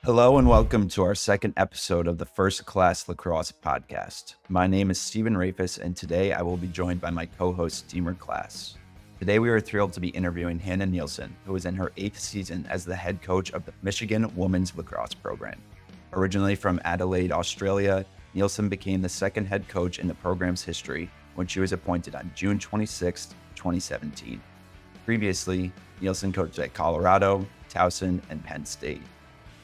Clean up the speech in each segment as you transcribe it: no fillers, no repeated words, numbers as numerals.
Hello and welcome to our second episode of the First Class Lacrosse podcast. My name is Stephen Rafis, and today I will be joined by my co-host, Deemer Class. Today we are thrilled to be interviewing Hannah Nielsen, who is in her 8th season as the head coach of the Michigan Women's Lacrosse program. Originally from Adelaide, Australia, Nielsen became the second head coach in the program's history when she was appointed on June 26, 2017. Previously, Nielsen coached at Colorado, Towson, and Penn State.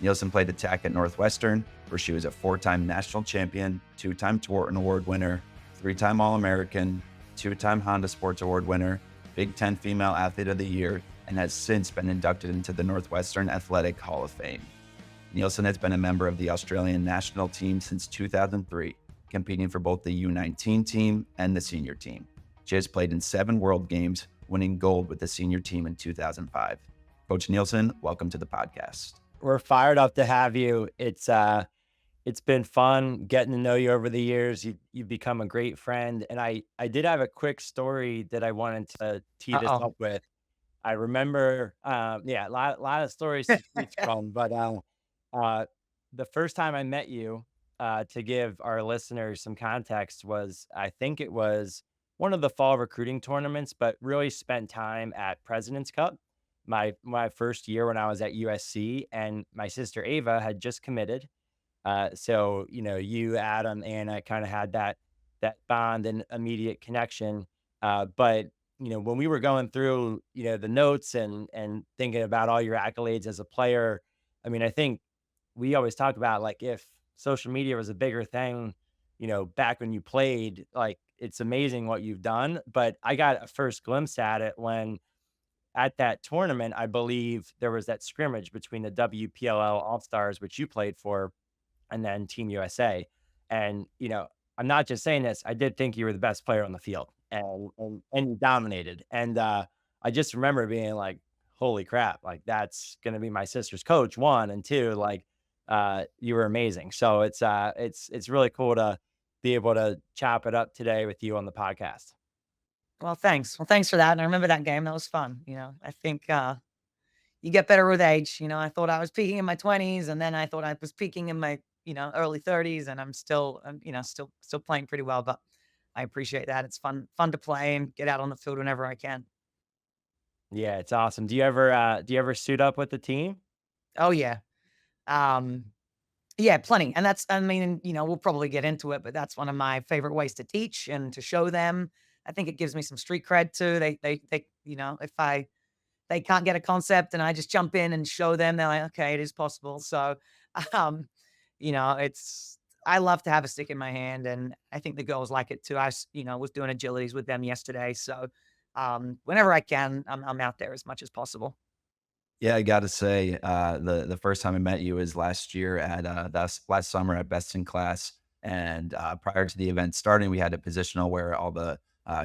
Nielsen played attack at Northwestern, where she was a 4-time national champion, 2-time Thornton Award winner, 3-time All-American, 2-time Honda Sports Award winner, Big Ten Female Athlete of the Year, and has since been inducted into the Northwestern Athletic Hall of Fame. Nielsen has been a member of the Australian national team since 2003, competing for both the U19 team and the senior team. She has played in 7 World Games, winning gold with the senior team in 2005. Coach Nielsen, welcome to the podcast. We're fired up to have you. It's been fun getting to know you over the years. You've become a great friend. And I did have a quick story that I wanted to tee this Uh-oh. up with. I remember, a lot of stories to choose from, but the first time I met you, to give our listeners some context, was I think it was one of the fall recruiting tournaments, but really spent time at President's Cup. My first year when I was at USC, and my sister Ava had just committed. So you, Adam, Anna kind of had that bond and immediate connection. But when we were going through the notes and thinking about all your accolades as a player, I mean, I think we always talk about, like, if social media was a bigger thing, back when you played, like, it's amazing what you've done. But I got a first glimpse at it when at that tournament, I believe there was that scrimmage between the WPLL All-Stars, which you played for, and then Team USA. And, I'm not just saying this, I did think you were the best player on the field, and you dominated. And I just remember being like, holy crap, like, that's gonna be my sister's coach, one, and two, like, you were amazing. So it's really cool to be able to chop it up today with you on the podcast. Well, thanks. Well, thanks for that, and I remember that game, that was fun, I think, you get better with age. I thought I was peaking in my 20s, and then I thought I was peaking in my, early 30s, and I'm still, still playing pretty well, but I appreciate that. It's fun to play and get out on the field whenever I can. Yeah, it's awesome. Do you ever suit up with the team? Oh, yeah. Um, yeah, plenty, and that's I mean, we'll probably get into it, but that's one of my favorite ways to teach and to show them. I think it gives me some street cred too. They if they can't get a concept and I just jump in and show them, they're like, "Okay, it is possible." So, um, it's I love to have a stick in my hand, and I think the girls like it too. Was doing agilities with them yesterday, so, whenever I can, I'm out there as much as possible. Yeah, I gotta say, the first time I met you was last year at last summer at Best in Class, and prior to the event starting, we had a positional where all the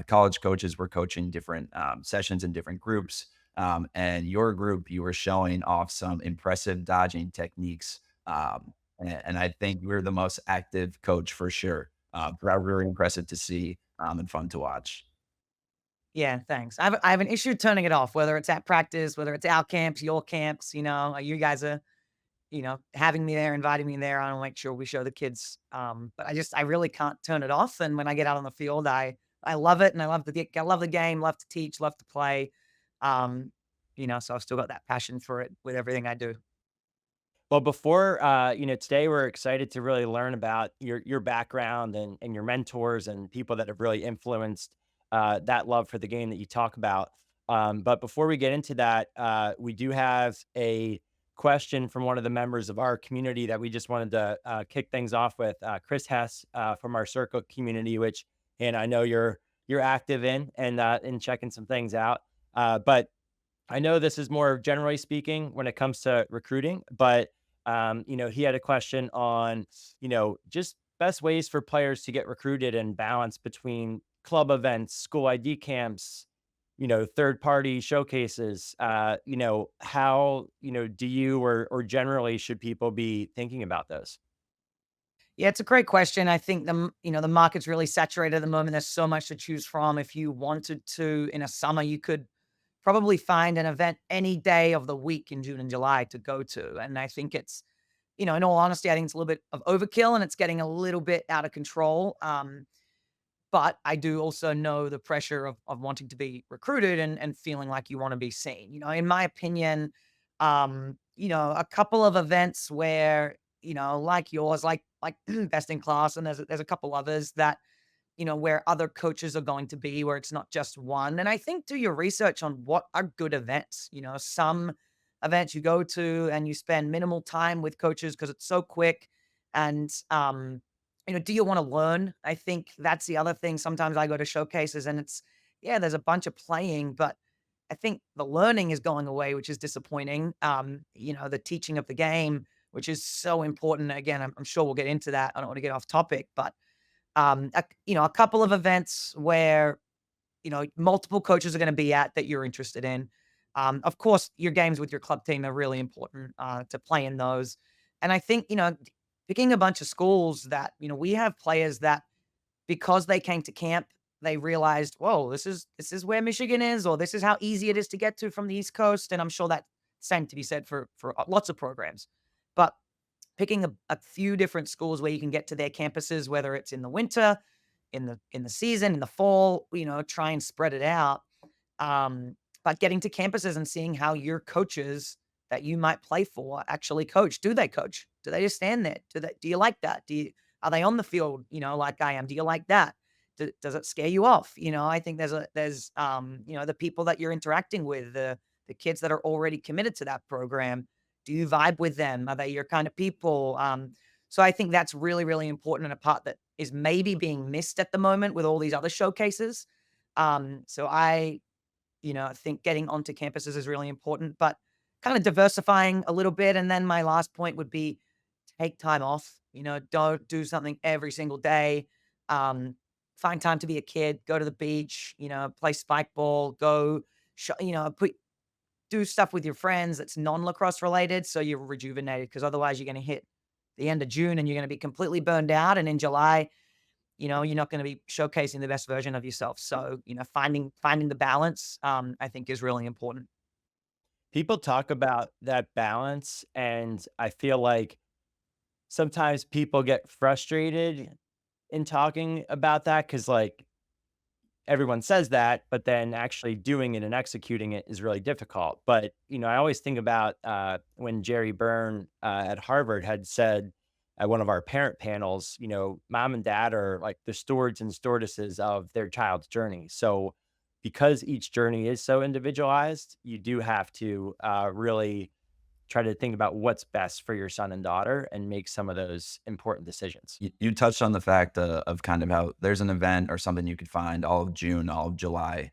college coaches were coaching different sessions in different groups. And your group, you were showing off some impressive dodging techniques, and I think you were the most active coach for sure. Very impressive to see, and fun to watch. Yeah, thanks. I have an issue turning it off, whether it's at practice, whether it's our camps, your camps, you guys are, having me there, inviting me there. I wanna make sure we show the kids, but I really can't turn it off, and when I get out on the field, I love it, and I love the game, love to teach, love to play, um, so I've still got that passion for it with everything I do. Well, before today we're excited to really learn about your background and your mentors and people that have really influenced that love for the game that you talk about. But before we get into that, we do have a question from one of the members of our community that we just wanted to kick things off with. Chris Hess, from our Circle community, which, and I know you're active in checking some things out. But I know this is more generally speaking when it comes to recruiting, but he had a question on, just best ways for players to get recruited and balance between club events, school ID camps, third party showcases. How, do you or generally should people be thinking about those? Yeah, it's a great question. I think the market's really saturated at the moment. There's so much to choose from. If you wanted to in a summer, you could probably find an event any day of the week in June and July to go to. And I think it's in all honesty, I think it's a little bit of overkill and it's getting a little bit out of control. But I do also know the pressure of wanting to be recruited and feeling like you want to be seen. In my opinion, a couple of events where, like yours, like best in class, and there's a couple others that, where other coaches are going to be, where it's not just one. And I think do your research on what are good events. Some events you go to and you spend minimal time with coaches because it's so quick. And do you want to learn? I think that's the other thing. Sometimes I go to showcases and yeah, there's a bunch of playing, but I think the learning is going away, which is disappointing. The teaching of the game, which is so important. Again, I'm sure we'll get into that. I don't want to get off topic, but a couple of events where, multiple coaches are going to be at that you're interested in. Of course, your games with your club team are really important to play in those. And I think, picking a bunch of schools that, we have players that because they came to camp, they realized, whoa, this is where Michigan is, or this is how easy it is to get to from the East Coast. And I'm sure that same to be said for lots of programs. But picking a few different schools where you can get to their campuses, whether it's in the winter, in the season, in the fall, try and spread it out. But getting to campuses and seeing how your coaches that you might play for actually coach. Do they coach? Do they just stand there? Do you like that? Are they on the field, like I am? Do you like that? Does it scare you off? I think there's the people that you're interacting with, the kids that are already committed to that program. Do you vibe with them? Are they your kind of people? So I think that's really, really important and a part that is maybe being missed at the moment with all these other showcases. So I think getting onto campuses is really important, but kind of diversifying a little bit. And then my last point would be take time off. Don't do something every single day. Um, find time to be a kid, go to the beach, play spike ball, go, do stuff with your friends that's non-lacrosse related so you're rejuvenated because otherwise you're going to hit the end of June and you're going to be completely burned out. And in July, you're not going to be showcasing the best version of yourself. So, finding the balance, I think is really important. People talk about that balance, and I feel like sometimes people get frustrated in talking about that because, like, everyone says that, but then actually doing it and executing it is really difficult. But, I always think about when Jerry Byrne at Harvard had said at one of our parent panels, mom and dad are like the stewards and stewardesses of their child's journey. So, because each journey is so individualized, you do have to really try to think about what's best for your son and daughter and make some of those important decisions. You touched on the fact of kind of how there's an event or something you could find all of June, all of July.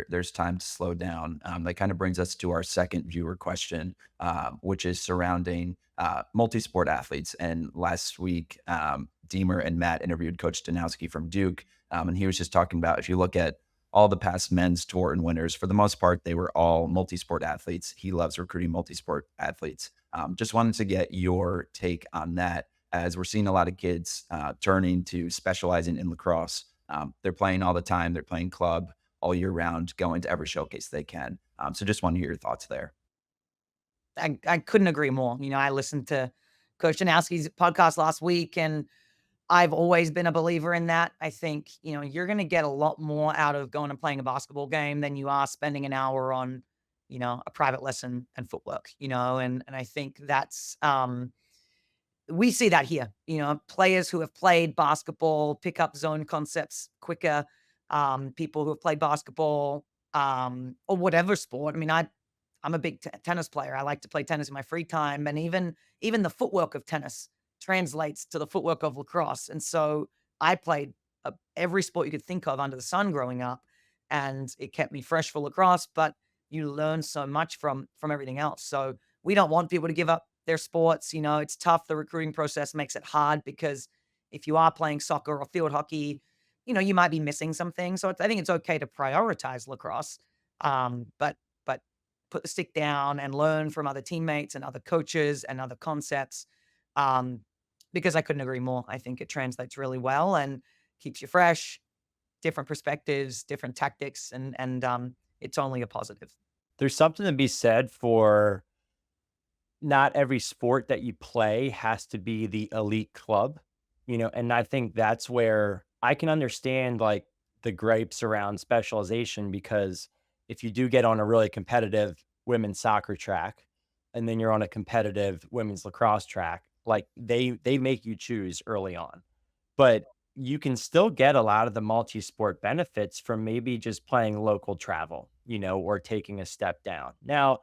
There's time to slow down. That kind of brings us to our second viewer question, which is surrounding multi-sport athletes. And last week, Deemer and Matt interviewed Coach Dynasty from Duke, and he was just talking about if you look at all the past men's tour and winners, for the most part, they were all multi-sport athletes. He loves recruiting multi-sport athletes. Just wanted to get your take on that, as we're seeing a lot of kids turning to specializing in lacrosse. They're playing all the time. They're playing club all year round, going to every showcase they can. So just want to hear your thoughts there. I couldn't agree more. I listened to Coach Janowski's podcast last week, and I've always been a believer in that. I think, you're going to get a lot more out of going and playing a basketball game than you are spending an hour on, a private lesson and footwork, and I think that's, we see that here, players who have played basketball pick up zone concepts quicker. People who have played basketball, or whatever sport. I mean, I'm a big tennis player. I like to play tennis in my free time, and even the footwork of tennis translates to the footwork of lacrosse. And so I played every sport you could think of under the sun growing up, and it kept me fresh for lacrosse. But you learn so much from everything else. So we don't want people to give up their sports. It's tough. The recruiting process makes it hard because if you are playing soccer or field hockey, you might be missing some things. So I think it's okay to prioritize lacrosse, but put the stick down and learn from other teammates and other coaches and other concepts. Um, because I couldn't agree more. I think it translates really well and keeps you fresh, different perspectives, different tactics, and it's only a positive. There's something to be said for not every sport that you play has to be the elite club, and I think that's where I can understand like the gripes around specialization because if you do get on a really competitive women's soccer track and then you're on a competitive women's lacrosse track, like they make you choose early on. But you can still get a lot of the multi-sport benefits from maybe just playing local travel, or taking a step down. Now,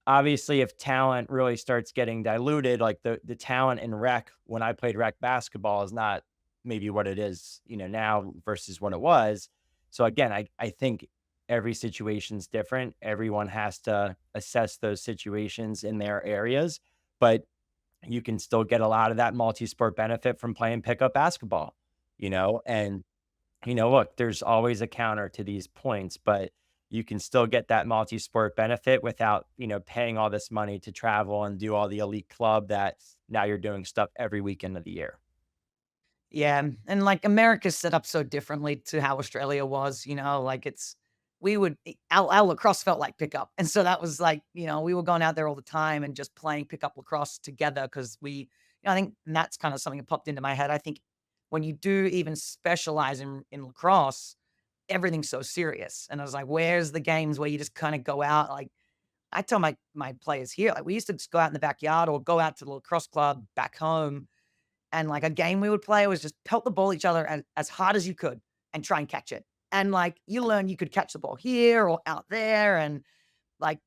obviously, if talent really starts getting diluted, like the talent in rec when I played rec basketball is not maybe what it is, now versus what it was. So again, I think every situation's different. Everyone has to assess those situations in their areas, but you can still get a lot of that multi-sport benefit from playing pickup basketball, and look, there's always a counter to these points, but you can still get that multi-sport benefit without, paying all this money to travel and do all the elite club that now you're doing stuff every weekend of the year. Yeah, and, like, America's set up so differently to how Australia was, like, we would our lacrosse felt like pickup, and so that was, like, we were going out there all the time and just playing pickup lacrosse together because I think and that's kinda something that popped into my head. I think when you do even specialize in lacrosse, everything's so serious, and I was like, "Where's the games where you just kinda go out?" Like, I tell my players here, like, we used to just go out in the backyard or go out to the lacrosse club back home, and, like, a game we would play was just pelt the ball each other as hard as you could and try and catch it. And, like, you learn you could catch the ball here or out there and, like,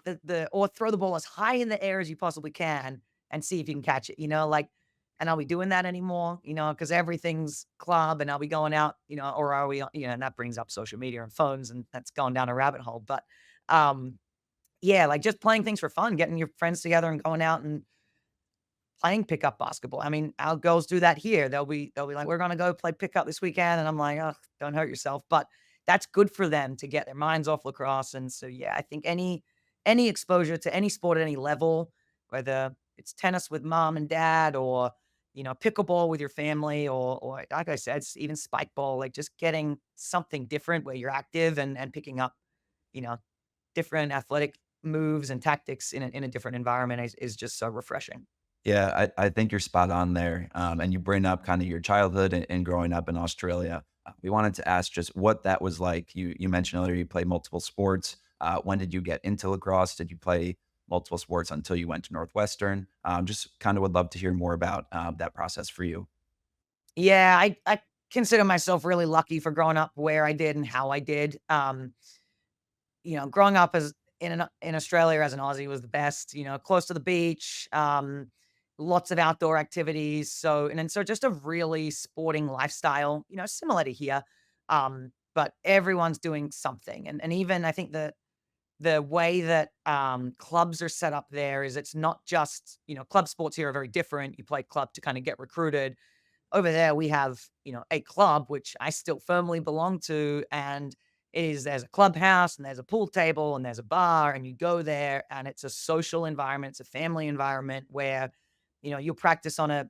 the or throw the ball as high in the air as you possibly can and see if you can catch it, like, and are we doing that anymore? Because everything's club, and are we going out, or are we, and that brings up social media and phones, and that's going down a rabbit hole. But, yeah, like, just playing things for fun, getting your friends together and going out and playing pickup basketball. I mean, our girls do that here. They'll be like, "We're gonna go play pickup this weekend," and I'm like, "Oh, don't hurt yourself." But that's good for them to get their minds off lacrosse. And so, yeah, I think any exposure to any sport at any level, whether it's tennis with mom and dad, or pickleball with your family, or like I said, even spike ball, like just getting something different where you're active and picking up, you know, different athletic moves and tactics in a different environment is just so refreshing. Yeah, I think you're spot on there. And you bring up kind of your childhood and growing up in Australia. We wanted to ask just what that was like. You mentioned earlier you play multiple sports. When did you get into lacrosse? Did you play multiple sports until you went to Northwestern? Just kind of would love to hear more about that process for you. Yeah, I consider myself really lucky for growing up where I did and how I did. Growing up as in Australia as an Aussie was the best, close to the beach, lots of outdoor activities. So just a really sporting lifestyle, similar to here. But everyone's doing something. And even I think the way that clubs are set up there is it's not just, club sports here are very different. You play club to kind of get recruited. Over there, we have, a club which I still firmly belong to, and there's a clubhouse and there's a pool table and there's a bar, and you go there and it's a social environment, it's a family environment where, you'll practice on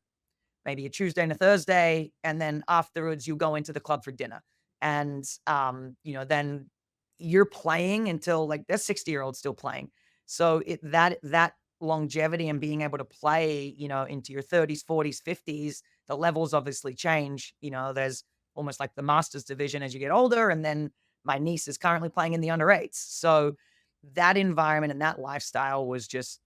maybe a Tuesday and a Thursday, and then afterwards you go into the club for dinner. And then you're playing until like there's 60-year-olds still playing. So that longevity and being able to play, into your 30s, 40s, 50s, the levels obviously change. There's almost like the masters division as you get older. And then my niece is currently playing in the under eights. So that environment and that lifestyle was just,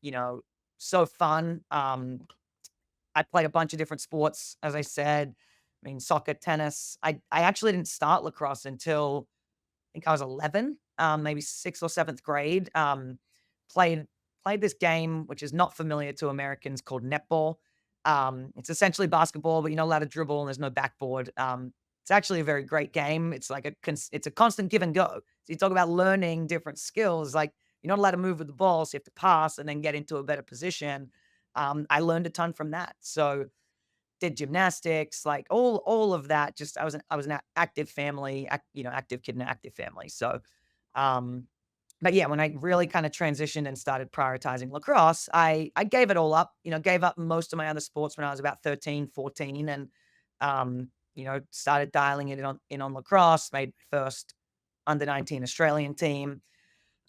so fun. I played a bunch of different sports, as I said. I mean, soccer, tennis. I actually didn't start lacrosse until I think I was 11, maybe 6th or 7th grade. Played played this game which is not familiar to Americans called netball. It's essentially basketball, but you're not allowed to dribble and there's no backboard. It's actually a very great game. It's like it's a constant give and go. So you talk about learning different skills, like you're not allowed to move with the ball, so you have to pass and then get into a better position. I learned a ton from that. So did gymnastics, like all of that. Just I was an active family, active kid in an active family. So, um, but yeah, when I really kind of transitioned and started prioritizing lacrosse, I gave it all up. Gave up most of my other sports when I was about 13, 14, and started dialing it in on lacrosse. Made first under 19 Australian team.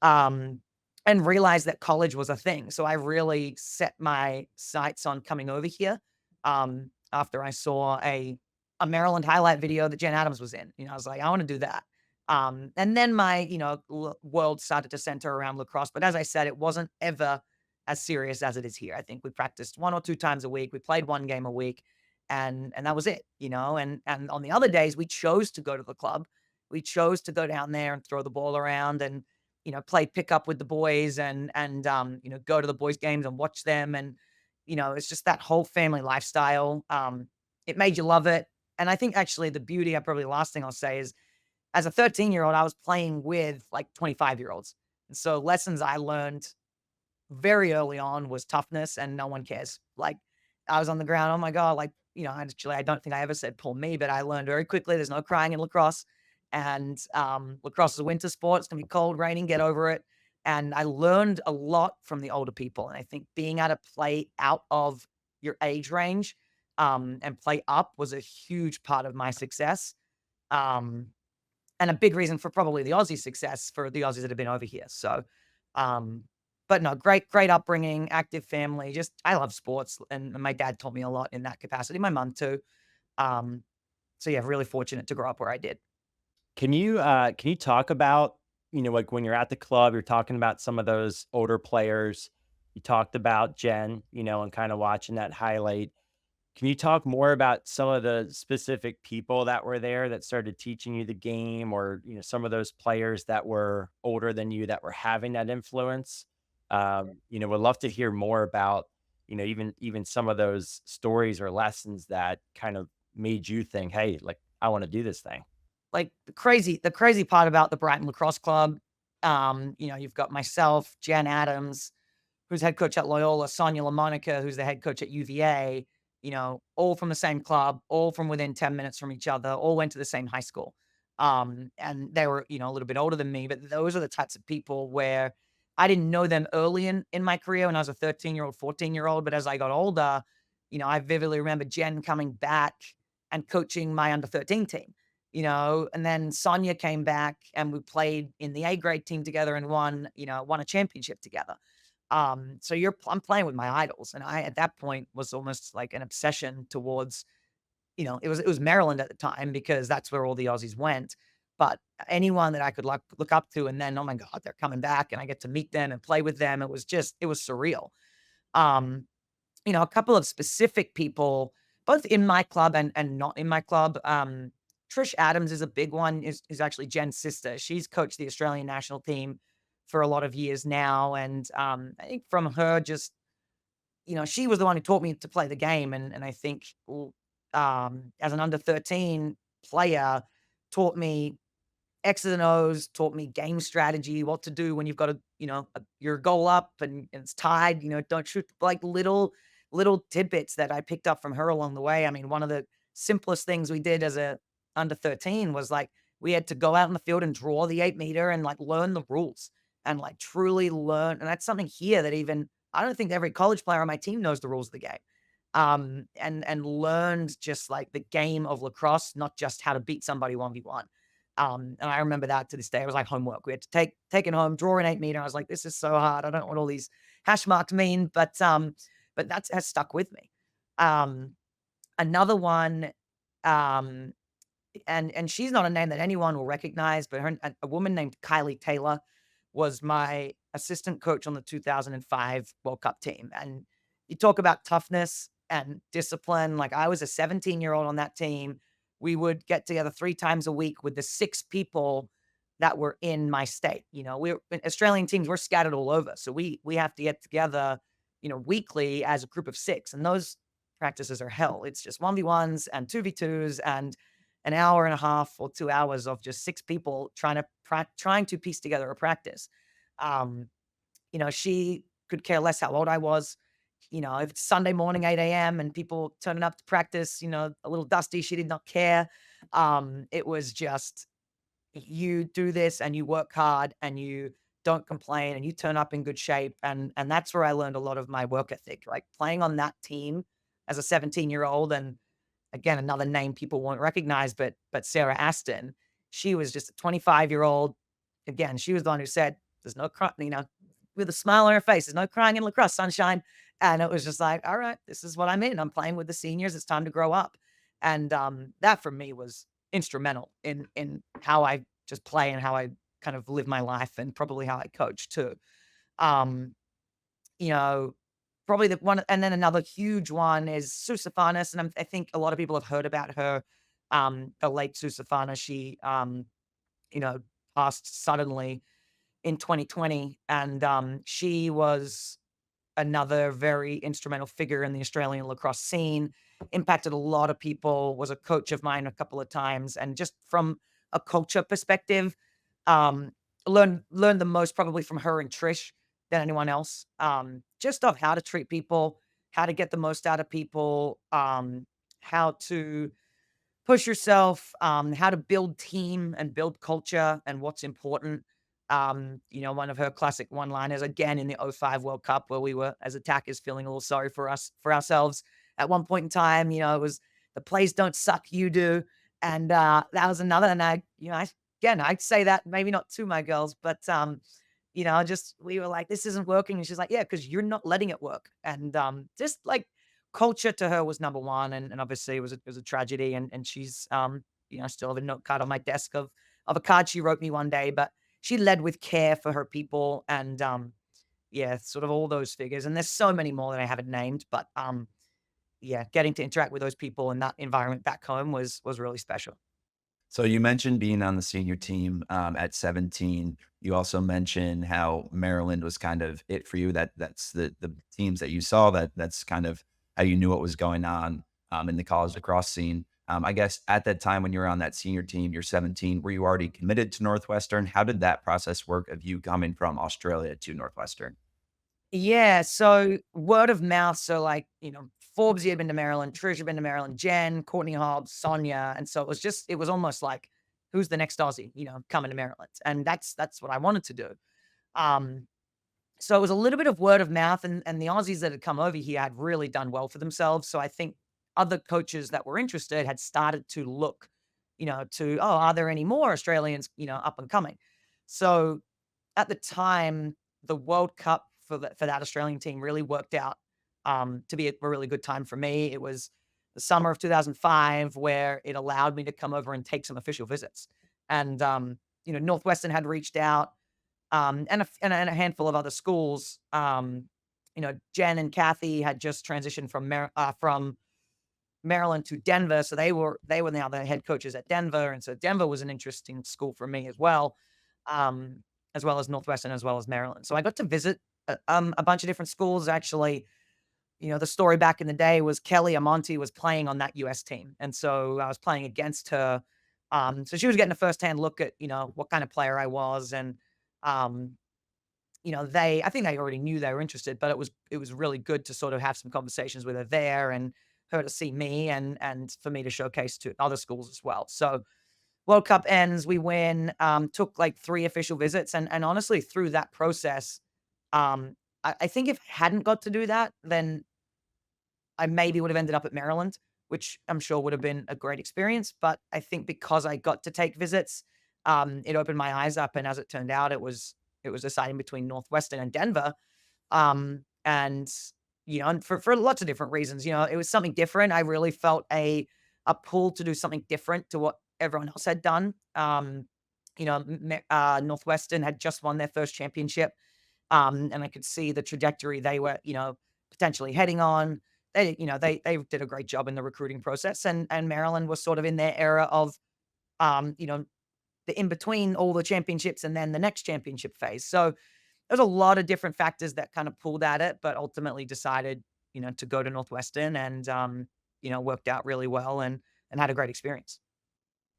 Um, and realized that college was a thing. So I really set my sights on coming over here after I saw a Maryland highlight video that Jen Adams was in. I was like, I want to do that. And then my, world started to center around lacrosse. But as I said, it wasn't ever as serious as it is here. I think we practiced 1 or 2 times a week. We played 1 game a week, and that was it. And on the other days, we chose to go to the club. We chose to go down there and throw the ball around and play pickup with the boys and go to the boys' games and watch them. And, it's just that whole family lifestyle. It made you love it. And I think actually the beauty, probably the last thing I'll say is as a 13-year-old, I was playing with like 25-year-olds. And so lessons I learned very early on was toughness and no one cares. Like I was on the ground, oh my God, like, actually I don't think I ever said pull me, but I learned very quickly there's no crying in lacrosse. And lacrosse is a winter sport. It's gonna be cold, raining, get over it. And I learned a lot from the older people. And I think being able to play out of your age range and play up was a huge part of my success. Um, and a big reason for probably the Aussie success for the Aussies that have been over here. So, um, but no, great upbringing, active family. Just I love sports, and my dad taught me a lot in that capacity. My mom too. Um, so yeah, really fortunate to grow up where I did. Can you talk about, like when you're at the club, you're talking about some of those older players. You talked about Jen, and kind of watching that highlight. Can you talk more about some of the specific people that were there that started teaching you the game, or some of those players that were older than you that were having that influence? Would love to hear more about even some of those stories or lessons that kind of made you think, hey, like I want to do this thing. Like the crazy part about the Brighton Lacrosse Club, you've got myself, Jen Adams, who's head coach at Loyola, Sonia LaMonica, who's the head coach at UVA, all from the same club, all from within 10 minutes from each other, all went to the same high school. And they were, a little bit older than me, but those are the types of people where I didn't know them early in my career when I was a 13-year-old, 14-year-old. But as I got older, I vividly remember Jen coming back and coaching my under 13 team, and then Sonia came back and we played in the A grade team together and won a championship together. So I'm playing with my idols. And I, at that point, was almost like an obsession towards, it was Maryland at the time because that's where all the Aussies went. But anyone that I could look up to, and then, oh my God, they're coming back and I get to meet them and play with them. It was surreal. Um, a couple of specific people, both in my club and not in my club. Trish Adams is a big one, is actually Jen's sister. She's coached the Australian national team for a lot of years now. And I think from her, just, she was the one who taught me to play the game. And I think as an under 13 player, taught me X's and O's, taught me game strategy, what to do when you've got your goal up and it's tied, don't shoot, like little tidbits that I picked up from her along the way. I mean, one of the simplest things we did as a under 13 was like we had to go out in the field and draw the 8 meter and like learn the rules and like truly learn. And that's something here that even I don't think every college player on my team knows the rules of the game. And learned just like the game of lacrosse, not just how to beat somebody 1v1. And I remember that to this day. It was like homework. We had to take it home, draw an 8 meter. I was like, this is so hard. I don't know what all these hash marks mean, but that's has stuck with me. Um, Another one, um, and she's not a name that anyone will recognize, but a woman named Kylie Taylor was my assistant coach on the 2005 World Cup team. And you talk about toughness and discipline. Like I was a 17-year-old on that team. We would get together 3 times a week with the 6 people that were in my state. We're Australian teams, we're scattered all over. So we have to get together, weekly as a group of 6. And those practices are hell. It's just 1v1s and 2v2s and an hour and a half or 2 hours of just 6 people trying to piece together a practice. Um, she could care less how old I was. If it's Sunday morning, 8 a.m. and people turning up to practice, a little dusty, she did not care. It was just you do this and you work hard and you don't complain and you turn up in good shape. And that's where I learned a lot of my work ethic, like playing on that team as a 17-year-old. And again, another name people won't recognize, but Sarah Aston, she was just a 25-year-old. Again, she was the one who said, there's no, with a smile on her face. There's no crying in lacrosse, sunshine. And it was just like, all right, this is what I'm in. I'm playing with the seniors. It's time to grow up. And that for me was instrumental in how I just play and how I kind of live my life and probably how I coach too. Um, you know, probably the one, and then another huge one is Susafanis, and I think a lot of people have heard about her. The late Susafana, she you know, passed suddenly in 2020, and she was another very instrumental figure in the Australian lacrosse scene, impacted a lot of people, was a coach of mine a couple of times, and just from a culture perspective, um, learned the most probably from her and Trish than anyone else. Just of how to treat people, how to get the most out of people, how to push yourself, how to build team and build culture and what's important. One of her classic one-liners again in the '05 World Cup where we were as attackers feeling a little sorry for ourselves at one point in time. It was the plays don't suck, you do. And that was another. And I'd say that maybe not to my girls, but just we were like, this isn't working. And she's like, yeah, because you're not letting it work. And just like culture to her was number one. And obviously it was a tragedy. And she's I still have a note card on my desk of a card she wrote me one day, but she led with care for her people and yeah, sort of all those figures. And there's so many more that I haven't named, but yeah, getting to interact with those people in that environment back home was really special. So you mentioned being on the senior team at 17. You also mentioned how Maryland was kind of it for you. That's the teams that you saw. That's kind of how you knew what was going on in the college lacrosse scene. I guess at that time when you were on that senior team, you're 17. Were you already committed to Northwestern? How did that process work of you coming from Australia to Northwestern? Yeah, so word of mouth. So Forbes had been to Maryland, Trish had been to Maryland, Jen, Courtney Hobbs, Sonia, and so it was almost like who's the next Aussie, coming to Maryland, and that's what I wanted to do. Um, so it was a little bit of word of mouth, and the Aussies that had come over here had really done well for themselves. So I think other coaches that were interested had started to look, to are there any more Australians, up and coming? So at the time, the World Cup for that Australian team really worked out to be a really good time for me. It was the summer of 2005 where it allowed me to come over and take some official visits. And Northwestern had reached out, and a handful of other schools. Jen and Kathy had just transitioned from Maryland to Denver, so they were now the head coaches at Denver, and so Denver was an interesting school for me um, as well as Northwestern, as well as Maryland. So I got to visit a bunch of different schools. Actually, the story back in the day was Kelly Amonte was playing on that U.S. team, and so I was playing against her. So she was getting a firsthand look at what kind of player I was, and um, I think they already knew they were interested, but it was really good to sort of have some conversations with her there and her to see me and for me to showcase to other schools as well. So World Cup ends, we win, took like 3 official visits, and honestly, through that process, I think if I hadn't got to do that, then I maybe would have ended up at Maryland, which I'm sure would have been a great experience. But I think because I got to take visits, it opened my eyes up. And as it turned out, it was deciding between Northwestern and Denver. And and for lots of different reasons, it was something different. I really felt a pull to do something different to what everyone else had done. Northwestern had just won their first championship, and I could see the trajectory they were, potentially heading on. They did a great job in the recruiting process, and Maryland was sort of in their era of, um, you know, the in between all the championships and then the next championship phase. So there's a lot of different factors that kind of pulled at it, but ultimately decided, to go to Northwestern and worked out really well and had a great experience.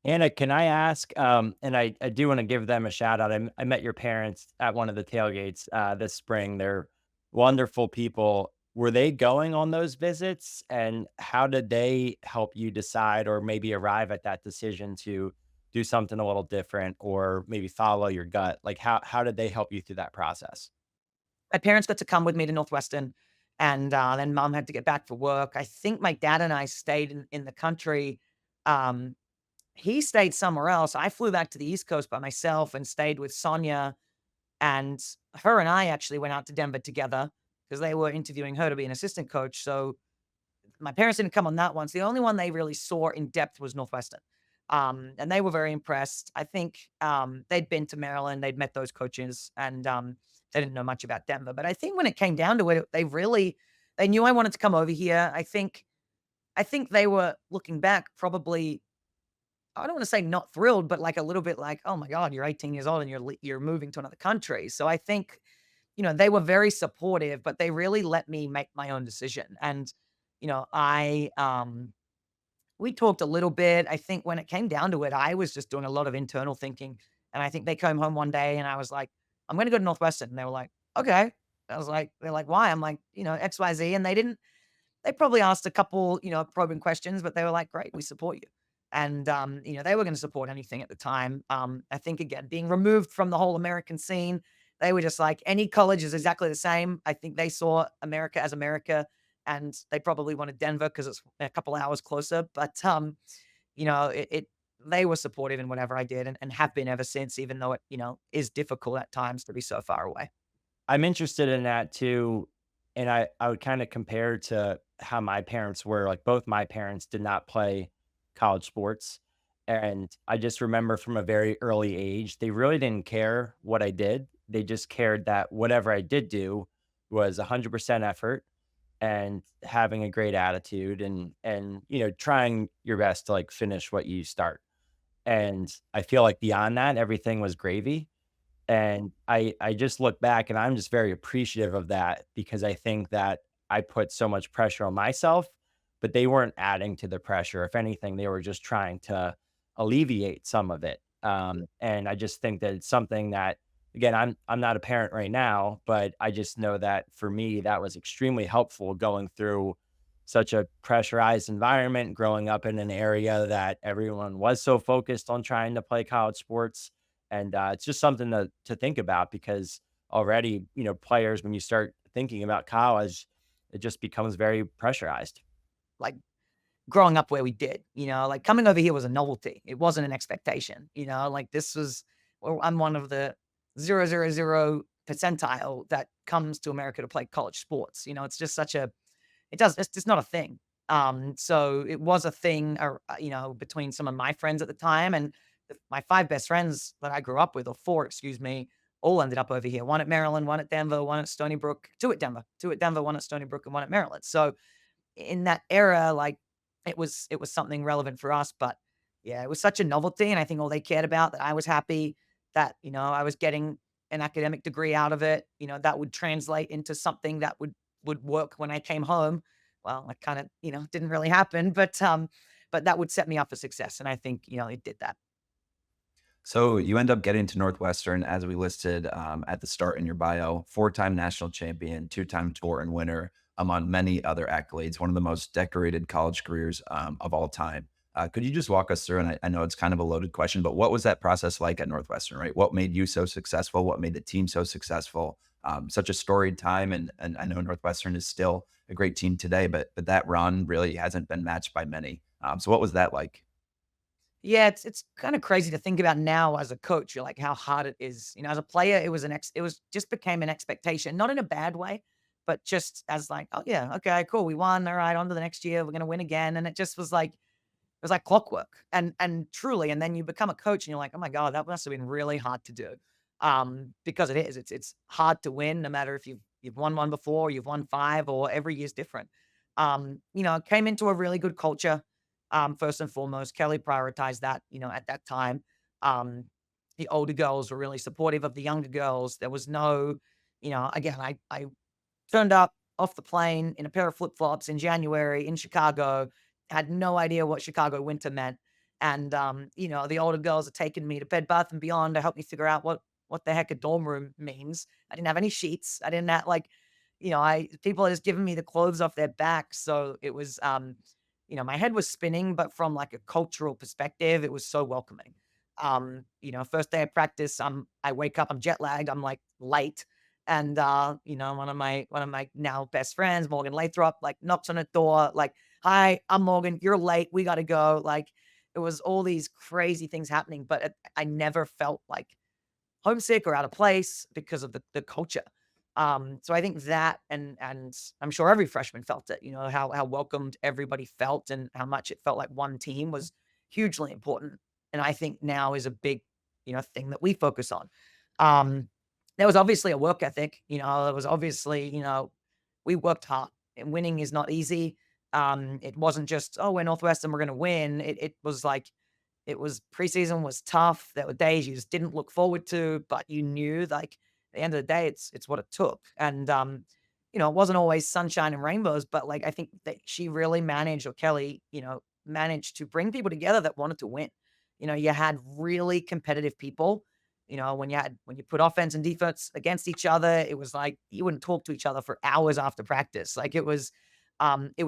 Anna, can I ask, and I do want to give them a shout out. I met your parents at one of the tailgates this spring. They're wonderful people. Were they going on those visits? And how did they help you decide or maybe arrive at that decision to do something a little different or maybe follow your gut? Like how did they help you through that process? My parents got to come with me to Northwestern, and then mom had to get back for work. I think my dad and I stayed in the country. Um, he stayed somewhere else. I flew back to the East Coast by myself and stayed with Sonia And her and I actually went out to Denver together because they were interviewing her to be an assistant coach. So my parents didn't come on that one. So the only one they really saw in depth was Northwestern. And they were very impressed. I think they'd been to Maryland, they'd met those coaches, and they didn't know much about Denver. But I think when it came down to it, they knew I wanted to come over here. I think they were looking back, probably, I don't want to say not thrilled, but like a little bit like, oh my God, you're 18 years old and you're moving to another country. So I think, they were very supportive, but they really let me make my own decision. And, I we talked a little bit. I think when it came down to it, I was just doing a lot of internal thinking. And I think they came home one day and I was like, I'm going to go to Northwestern. And they were like, okay. They're like, why? I'm like, XYZ. And they probably asked a couple, probing questions, but they were like, great, we support you. And, they were going to support anything at the time. I think, again, being removed from the whole American scene, they were just like, any college is exactly the same. I think they saw America as America, and they probably wanted Denver because it's a couple hours closer. But, they were supportive in whatever I did, and have been ever since, even though it, is difficult at times to be so far away. I'm interested in that too. And I would kind of compare to how my parents were. Like both my parents did not play college sports. And I just remember from a very early age, they really didn't care what I did. They just cared that whatever I did do was 100% effort and having a great attitude and trying your best to like finish what you start. And I feel like beyond that, everything was gravy. And I just look back and I'm just very appreciative of that because I think that I put so much pressure on myself, but they weren't adding to the pressure. If anything, they were just trying to alleviate some of it. And I just think that it's something that, again, I'm not a parent right now, but I just know that for me, that was extremely helpful going through such a pressurized environment, growing up in an area that everyone was so focused on trying to play college sports. And it's just something to think about because already, players, when you start thinking about college, it just becomes very pressurized. Like, growing up where we did, like coming over here was a novelty. It wasn't an expectation, like this was, well, I'm one of the 0.000 percentile that comes to America to play college sports. It's just it's just not a thing. So it was a thing, between some of my friends at the time and my five best friends that I grew up with, or four, excuse me, all ended up over here. One at Maryland, one at Denver, one at Stony Brook, two at Denver, one at Stony Brook, and one at Maryland. So in that era, like it was something relevant for us. But yeah, it was such a novelty. And I think all they cared about that I was happy that, I was getting an academic degree out of it, that would translate into something that would work when I came home. Well, that kind of, didn't really happen, but that would set me up for success. And I think, it did that. So you end up getting to Northwestern, as we listed at the start in your bio, four-time national champion, two-time tour and winner, among many other accolades, one of the most decorated college careers of all time. Could you just walk us through, and I know it's kind of a loaded question, but what was that process like at Northwestern, right? What made you so successful? What made the team so successful? Such a storied time, and I know Northwestern is still a great team today, but that run really hasn't been matched by many. So what was that like? Yeah, it's kind of crazy to think about now as a coach. You're like how hard it is. As a player, it was just became an expectation, not in a bad way, but just as like, oh yeah, okay, cool, we won. All right, on to the next year, we're gonna win again. And it just was like it was like clockwork. And truly, and then you become a coach and you're like, oh my God, that must have been really hard to do. Because it is. It's hard to win, no matter if you've won one before, you've won five, or every year's different. I came into a really good culture. First and foremost, Kelly prioritized that, at that time. Um, the older girls were really supportive of the younger girls. There was no, again, I turned up off the plane in a pair of flip-flops in January in Chicago, had no idea what Chicago winter meant. And, the older girls had taken me to Bed Bath& and Beyond to help me figure out what the heck a dorm room means. I didn't have any sheets. I didn't have, like, I people had just given me the clothes off their backs. So it was, my head was spinning, but from like a cultural perspective, it was so welcoming. First day of practice, I wake up, I'm jet lagged, I'm like late. And one of my now best friends, Morgan Lathrop, like knocks on the door, like, hi, I'm Morgan, you're late, we gotta go. Like it was all these crazy things happening, but I never felt like homesick or out of place because of the culture. So I think that, and I'm sure every freshman felt it, how welcomed everybody felt and how much it felt like one team was hugely important. And I think now is a big, thing that we focus on. Um, there was obviously a work ethic, there was obviously, we worked hard and winning is not easy. It wasn't just, oh, we're Northwestern, we're going to win. It was like, it was preseason was tough. There were days you just didn't look forward to, but you knew like at the end of the day, it's what it took. And it wasn't always sunshine and rainbows, but like I think that she really managed, or Kelly, managed to bring people together that wanted to win. You had really competitive people. When you put offense and defense against each other, it was like you wouldn't talk to each other for hours after practice. Like it was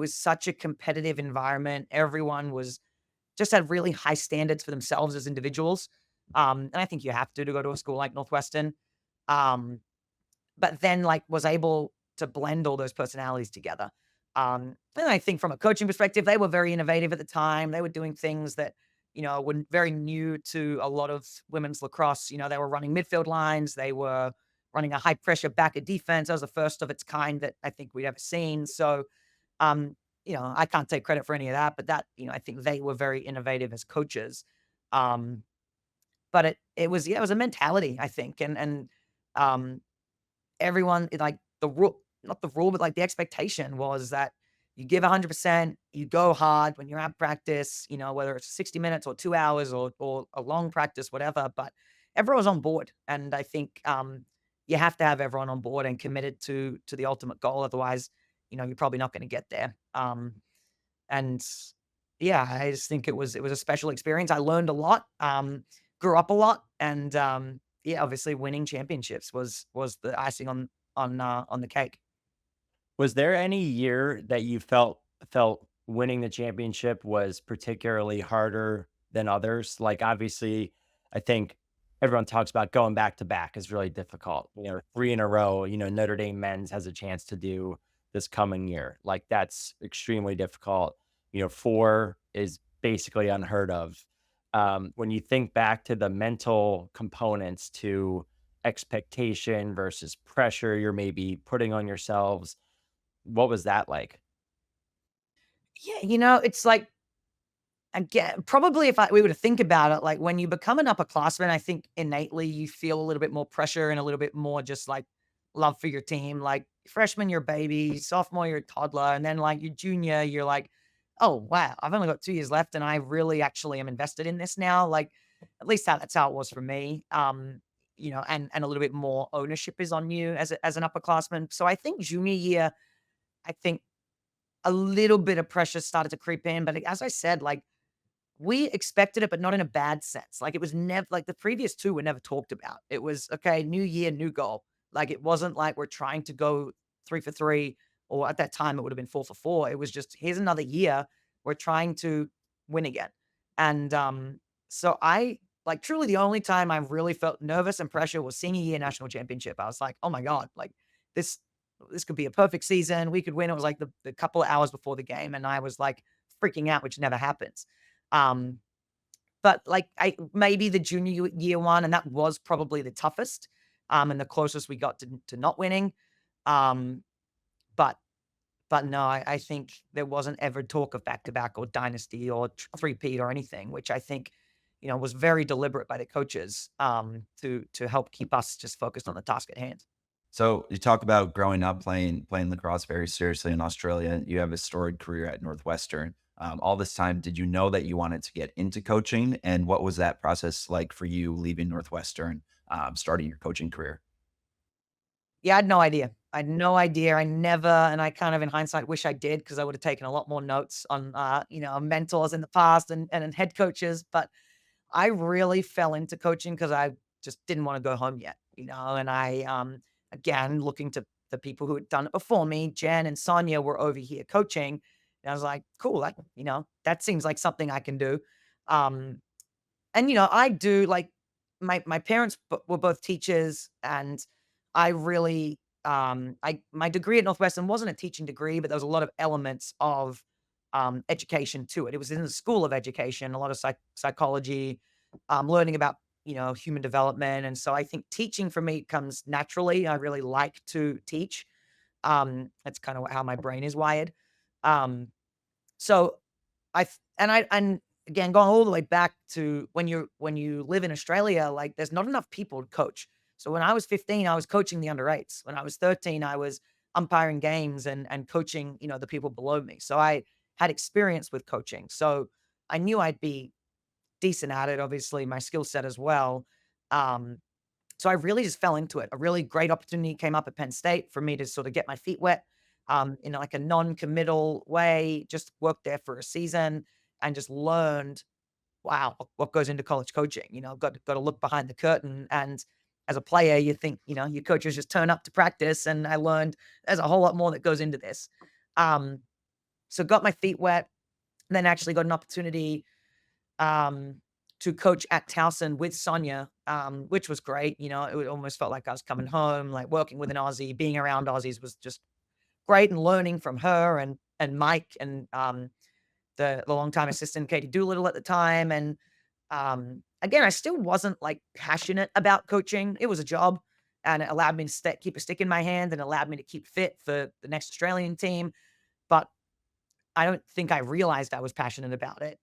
such a competitive environment. Everyone was just had really high standards for themselves as individuals. And I think you have to go to a school like Northwestern. Um, but then like was able to blend all those personalities together. And I think from a coaching perspective, they were very innovative at the time. They were doing things that, were very new to a lot of women's lacrosse. They were running midfield lines. They were running a high pressure back of defense. That was the first of its kind that I think we'd ever seen. So, um, I can't take credit for any of that, but that, I think they were very innovative as coaches. Um, but it was, yeah, it was a mentality, I think. Um, everyone like the rule, not the rule, but like the expectation was that you give 100%, you go hard when you're at practice, whether it's 60 minutes or 2 hours or a long practice, whatever, but everyone's on board. And I think, you have to have everyone on board and committed to the ultimate goal. Otherwise, you're probably not going to get there. And yeah, I just think it was a special experience. I learned a lot, grew up a lot, and yeah, obviously winning championships was the icing on the cake. Was there any year that you felt winning the championship was particularly harder than others? Like, obviously, I think everyone talks about going back to back is really difficult. 3 in a row, Notre Dame men's has a chance to do this coming year. Like, that's extremely difficult. 4 is basically unheard of. When you think back to the mental components to expectation versus pressure you're maybe putting on yourselves, what was that like? Yeah, it's like again, probably if we were to think about it, like when you become an upperclassman, I think innately you feel a little bit more pressure and a little bit more just like love for your team. Like freshman, you're a baby, sophomore, you're a toddler, and then like your junior, you're like, oh wow, I've only got 2 years left, and I really actually am invested in this now. Like at least that's how it was for me. And a little bit more ownership is on you as an upperclassman. So I think junior year, I think a little bit of pressure started to creep in, but as I said, like we expected it, but not in a bad sense. Like, it was never like the previous 2 were never talked about. It was, "Okay, new year, new goal." Like, it wasn't like we're trying to go 3 for 3, or at that time, it would have been 4 for 4. It was just, "Here's another year. We're trying to win again." And, so I like, truly the only time I really felt nervous and pressure was senior year national championship. I was like, "Oh my god, like, this this could be a perfect season. We could win." It was like the couple of hours before the game, and I was, like, freaking out, which never happens. Um, but like I maybe the junior year one, and that was probably the toughest, and the closest we got to not winning. Um, but but no, I think there wasn't ever talk of back to back or dynasty or three-peat or anything, which I think was very deliberate by the coaches to help keep us just focused on the task at hand. So you talk about growing up playing lacrosse very seriously in Australia. You have a storied career at Northwestern. All this time, did you know that you wanted to get into coaching? And what was that process like for you leaving Northwestern, starting your coaching career? Yeah, I had no idea. I had no idea. I never, and I kind of in hindsight wish I did because I would have taken a lot more notes on, mentors in the past and head coaches. But I really fell into coaching because I just didn't want to go home yet, and I, again, looking to the people who had done it before me, Jen and Sonia were over here coaching. And I was like, cool, that seems like something I can do. Um, and, I do like my parents were both teachers, and I really, my degree at Northwestern wasn't a teaching degree, but there was a lot of elements of, education to it. It was in the school of education, a lot of psychology, learning about human development. And so I think teaching for me comes naturally. I really like to teach. That's kind of how my brain is wired. Um, so and again, going all the way back to when you live in Australia, like there's not enough people to coach. So when I was 15, I was coaching the under eights. When I was 13, I was umpiring games and coaching, the people below me. So I had experience with coaching. So I knew I'd be decent at it, obviously my skill set as well. Um, so I really just fell into it. A really great opportunity came up at Penn State for me to sort of get my feet wet, in like a non-committal way, just worked there for a season and just learned, wow, what goes into college coaching. Got to look behind the curtain. And as a player, you think, your coaches just turn up to practice. And I learned there's a whole lot more that goes into this. Um, so got my feet wet, then actually got an opportunity um, to coach at Towson with Sonia, which was great. It almost felt like I was coming home, like working with an Aussie, being around Aussies was just great, and learning from her and Mike and the longtime assistant Katie Doolittle at the time. And again, I still wasn't like passionate about coaching. It was a job, and it allowed me to keep a stick in my hand and allowed me to keep fit for the next Australian team. But I don't think I realized I was passionate about it.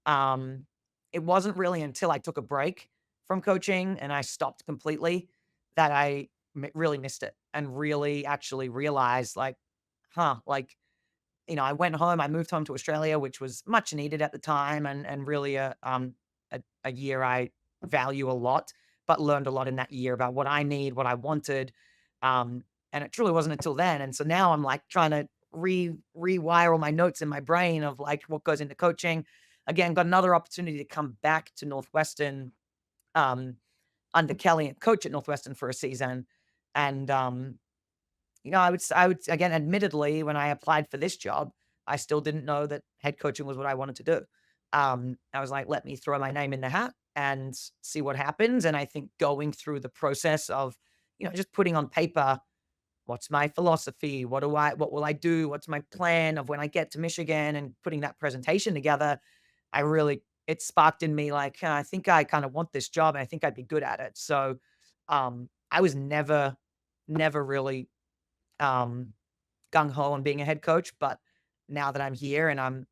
Um, it wasn't really until I took a break from coaching and I stopped completely that I really missed it and really actually realized, like, like, I went home, I moved home to Australia, which was much needed at the time and really a year I value a lot, but learned a lot in that year about what I need, what I wanted. And it truly wasn't until then. And so now I'm like trying to rewire all my notes in my brain of like what goes into coaching. Again, got another opportunity to come back to Northwestern um, under Kelly and coach at Northwestern for a season. And I would again, admittedly, when I applied for this job, I still didn't know that head coaching was what I wanted to do. I was like, let me throw my name in the hat and see what happens. And I think going through the process of, just putting on paper, what's my philosophy? What will I do? What's my plan of when I get to Michigan, and putting that presentation together, it sparked in me like, I think I kind of want this job and I think I'd be good at it. So, I was never really um, gung ho on being a head coach, but now that I'm here and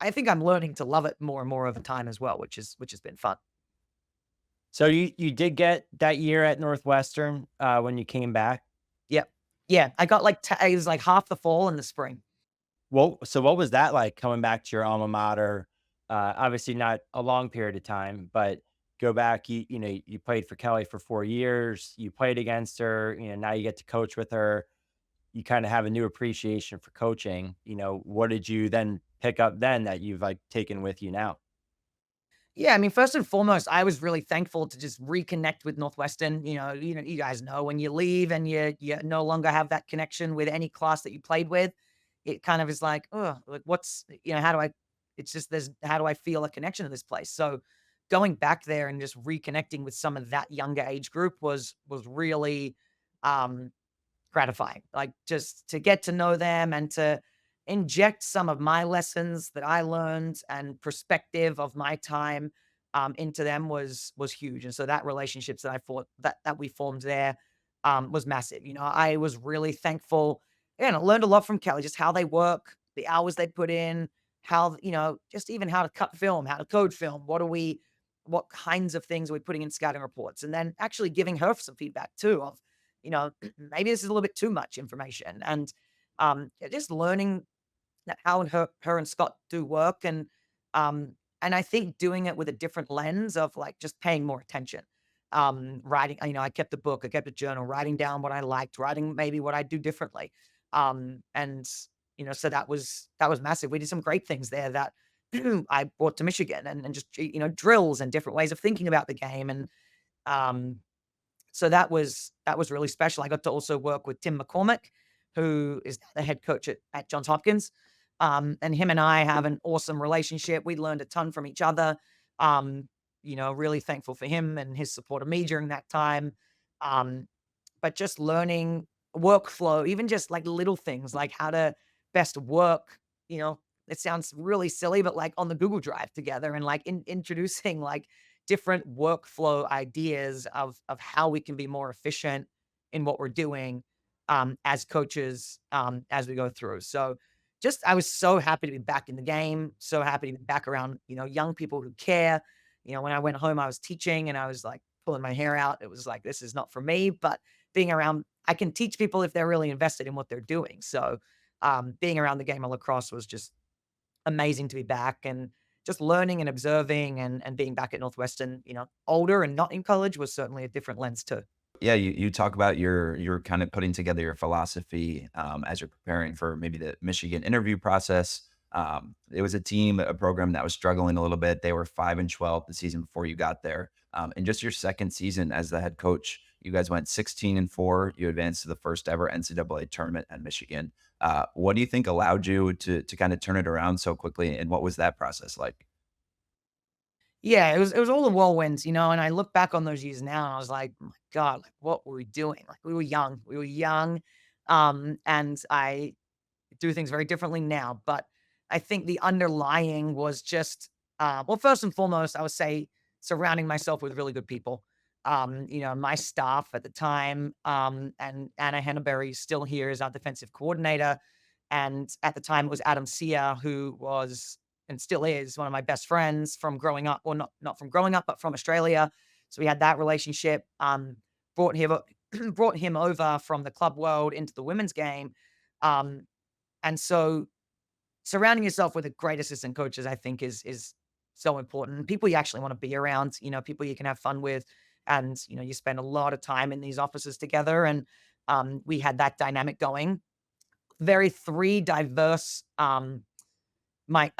I think I'm learning to love it more and more over time as well, which has been fun. So you did get that year at Northwestern, when you came back? Yep. Yeah. I got like, it was like half the fall and the spring. So what was that like coming back to your alma mater? Obviously not a long period of time, but go back, you played for Kelly for 4 years, you played against her, now you get to coach with her. You kind of have a new appreciation for coaching. What did you then pick up then that you've like taken with you now? Yeah, I mean, first and foremost, I was really thankful to just reconnect with Northwestern. You guys know when you leave and you no longer have that connection with any class that you played with, it kind of is like, oh, like what's how do I? It's just there's how do I feel a connection to this place? So going back there and just reconnecting with some of that younger age group was really um gratifying. Like, just to get to know them and to inject some of my lessons that I learned and perspective of my time, into them was huge. And so that relationships that I thought that we formed there, was massive. I was really thankful, and I learned a lot from Kelly, just how they work, the hours they put in, how, just even how to cut film, how to code film. What kinds of things are we putting in scouting reports? And then actually giving her some feedback too of, maybe this is a little bit too much information. And just learning that how her and Scott do work. And I think doing it with a different lens of like just paying more attention. Writing, I kept the book, I kept a journal, writing down what I liked, writing maybe what I do differently. And so that was massive. We did some great things there that I brought to Michigan, and just drills and different ways of thinking about the game. And um so that was really special. I got to also work with Tim McCormick, who is the head coach at Johns Hopkins. And him and I have an awesome relationship. We learned a ton from each other. Really thankful for him and his support of me during that time. Um, but just learning workflow, even just like little things like how to best work, it sounds really silly, but like on the Google Drive together, and like introducing like different workflow ideas of how we can be more efficient in what we're doing as coaches as we go through. So just I was so happy to be back in the game, so happy to be back around, young people who care. When I went home, I was teaching and I was like pulling my hair out. It was like, this is not for me, but being around, I can teach people if they're really invested in what they're doing. So being around the game of lacrosse was just amazing to be back and just learning and observing and being back at Northwestern, older and not in college was certainly a different lens too. Yeah, you talk about you're kind of putting together your philosophy as you're preparing for maybe the Michigan interview process. It was a program that was struggling a little bit. They were 5-12 the season before you got there. And just your second season as the head coach, you guys went 16-4. You advanced to the first ever NCAA tournament at Michigan. What do you think allowed you to kind of turn it around so quickly? And what was that process like? Yeah, it was all the whirlwinds, and I look back on those years now and I was like, "Oh my God, like what were we doing? Like we were young. We were young. And I do things very differently now. But I think the underlying was just well, first and foremost, I would say surrounding myself with really good people. My staff at the time, and Anna Henneberry is still here as our defensive coordinator. And at the time, it was Adam Sia, who was and still is one of my best friends from growing up, or not from growing up, but from Australia. So we had that relationship. Brought him brought him over from the club world into the women's game. Um, and so surrounding yourself with a great assistant coaches, I think is so important. People you actually want to be around, people you can have fun with. And, you spend a lot of time in these offices together. And we had that dynamic going. Very three my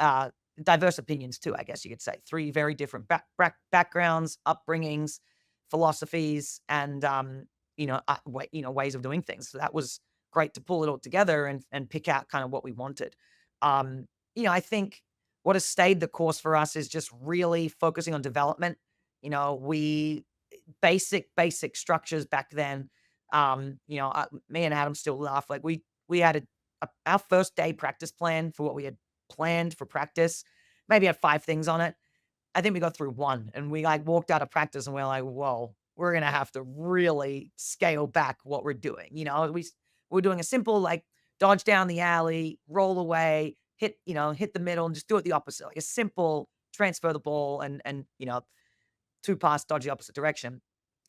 diverse opinions too, I guess you could say. Three very different backgrounds, upbringings, philosophies, and ways of doing things. So that was great to pull it all together and pick out kind of what we wanted. I think what has stayed the course for us is just really focusing on development. We basic structures back then. Me and Adam still laugh. Like we had our first day practice plan for what we had planned for practice, maybe had 5 things on it. I think we got through 1 and we like walked out of practice and we're like, whoa, we're gonna have to really scale back what we're doing. We're doing a simple like dodge down the alley, roll away, hit the middle and just do it the opposite. Like a simple transfer the ball and 2 pass, dodge the opposite direction.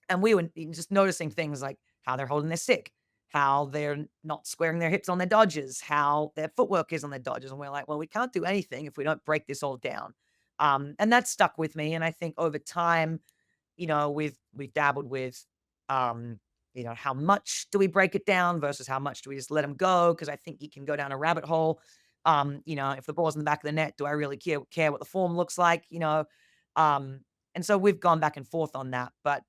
And we were just noticing things like how they're holding their stick, how they're not squaring their hips on their dodges, how their footwork is on their dodges. And we're like, well, we can't do anything if we don't break this all down. And that stuck with me. And I think over time, we've dabbled with, how much do we break it down versus how much do we just let them go? Because I think you can go down a rabbit hole. If the ball's in the back of the net, do I really care what the form looks like? Um, and so we've gone back and forth on that. But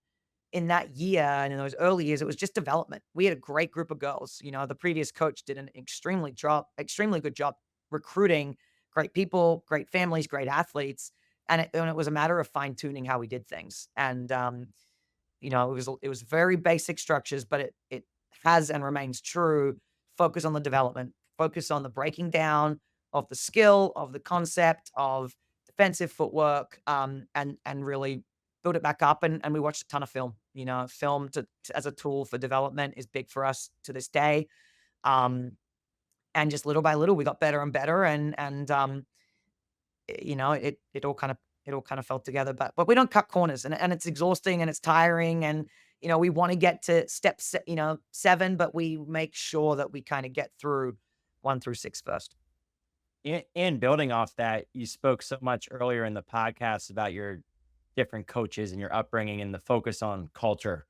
in that year and in those early years, it was just development. We had a great group of girls. The previous coach did an extremely good job recruiting great people, great families, great athletes. And it was a matter of fine tuning how we did things. And, it was very basic structures, but it has and remains true. Focus on the development, focus on the breaking down of the skill, of the concept, of defensive footwork, and really build it back up. And we watched a ton of film. Film as a tool for development is big for us to this day. Um, and just little by little, we got better and better. And it all kind of fell together. But we don't cut corners, and it's exhausting and it's tiring. And we want to get to step 7, but we make sure that we kind of get through 1 through 6 first. In building off that, you spoke so much earlier in the podcast about your different coaches and your upbringing and the focus on culture,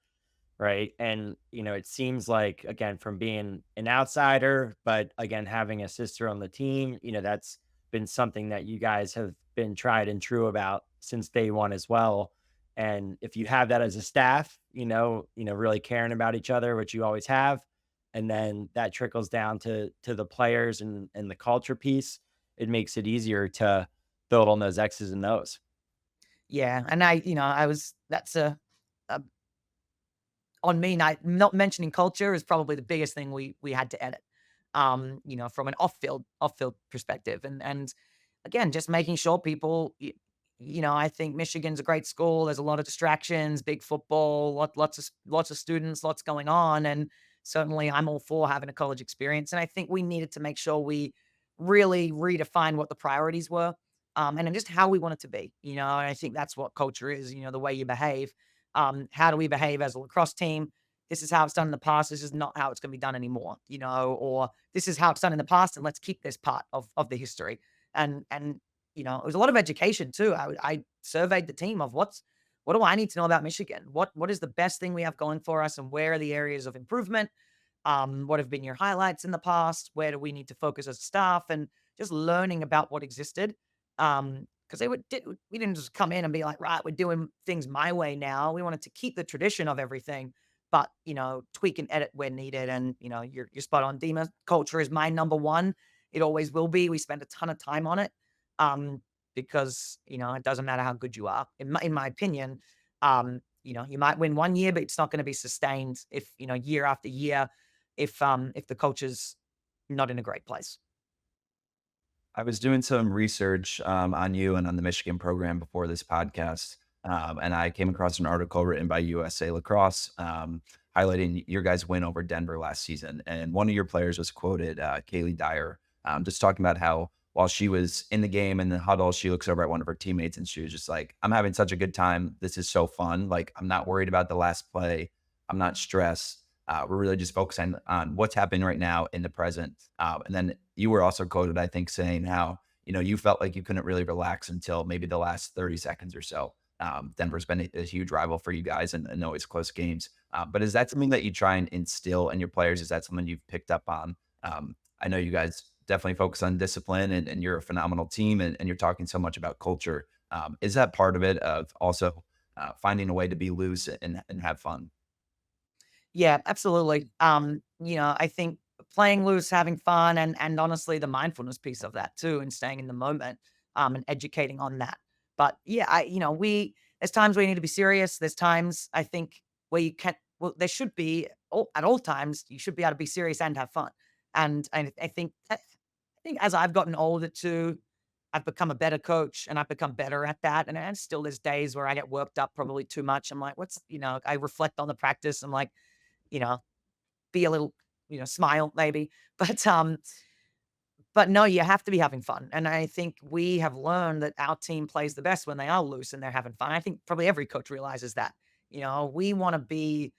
right? And, it seems like, again, from being an outsider, but again, having a sister on the team, that's been something that you guys have been tried and true about since day one as well. And if you have that as a staff, really caring about each other, which you always have, and then that trickles down to the players and the culture piece, it makes it easier to build on those X's and O's. Yeah, and that's a on me, not mentioning culture is probably the biggest thing we had to edit. From an off-field perspective. And again, just making sure people I think Michigan's a great school. There's a lot of distractions, big football, lots of students, lots going on, and certainly I'm all for having a college experience. And I think we needed to make sure we really redefine what the priorities were, and then just how we want it to be. And I think that's what culture is. The way you behave. How do we behave as a lacrosse team? This is how it's done in the past. This is not how it's going to be done anymore. Or this is how it's done in the past, and let's keep this part of the history. And it was a lot of education too. I surveyed the team of what do I need to know about Michigan? What is the best thing we have going for us, and where are the areas of improvement? What have been your highlights in the past? Where do we need to focus as staff? And just learning about what existed. Because we didn't just come in and be like, right, we're doing things my way now. We wanted to keep the tradition of everything, but tweak and edit where needed. And you're spot on. Dima culture is my number one. It always will be. We spend a ton of time on it, um, because it doesn't matter how good you are. In my opinion, you might win one year, but it's not going to be sustained if year after year, if the culture's not in a great place. I was doing some research on you and on the Michigan program before this podcast, and I came across an article written by USA Lacrosse highlighting your guys' win over Denver last season. And one of your players was quoted, Kaylee Dyer, just talking about how while she was in the game in the huddle, she looks over at one of her teammates and she was just like, "I'm having such a good time. This is so fun. Like, I'm not worried about the last play. I'm not stressed. We're really just focusing on what's happening right now in the present." And then you were also quoted, I think, saying how, you felt like you couldn't really relax until maybe the last 30 seconds or so. Denver's been a huge rival for you guys and always close games. But is that something that you try and instill in your players? Is that something you've picked up on? I know you guys definitely focus on discipline and you're a phenomenal team and you're talking so much about culture. Is that part of it of also finding a way to be loose and have fun? Yeah, absolutely. I think playing loose, having fun, and honestly, the mindfulness piece of that too, and staying in the moment, and educating on that. But yeah, we there's times where you need to be serious. There's times I think where you can't. Well, there should be at all times you should be able to be serious and have fun. And I think as I've gotten older too, I've become a better coach and I've become better at that. And still there's days where I get worked up probably too much. I'm like, I reflect on the practice. I'm like, you know, be a little, smile maybe. But no, you have to be having fun. And I think we have learned that our team plays the best when they are loose and they're having fun. I think probably every coach realizes that. We want to be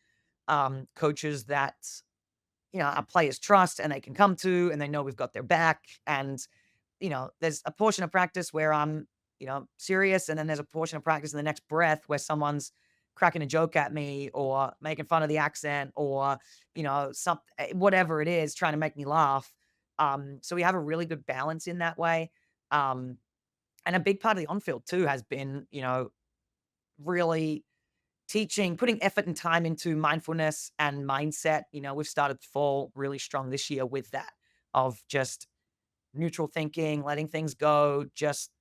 coaches that our players trust and they can come to, and they know we've got their back. And there's a portion of practice where I'm, serious, and then there's a portion of practice in the next breath where someone's cracking a joke at me or making fun of the accent or, whatever it is, trying to make me laugh. So we have a really good balance in that way. Um, and a big part of the on-field too has been, really putting effort and time into mindfulness and mindset. We've started fall really strong this year with that, of just neutral thinking, letting things go, just,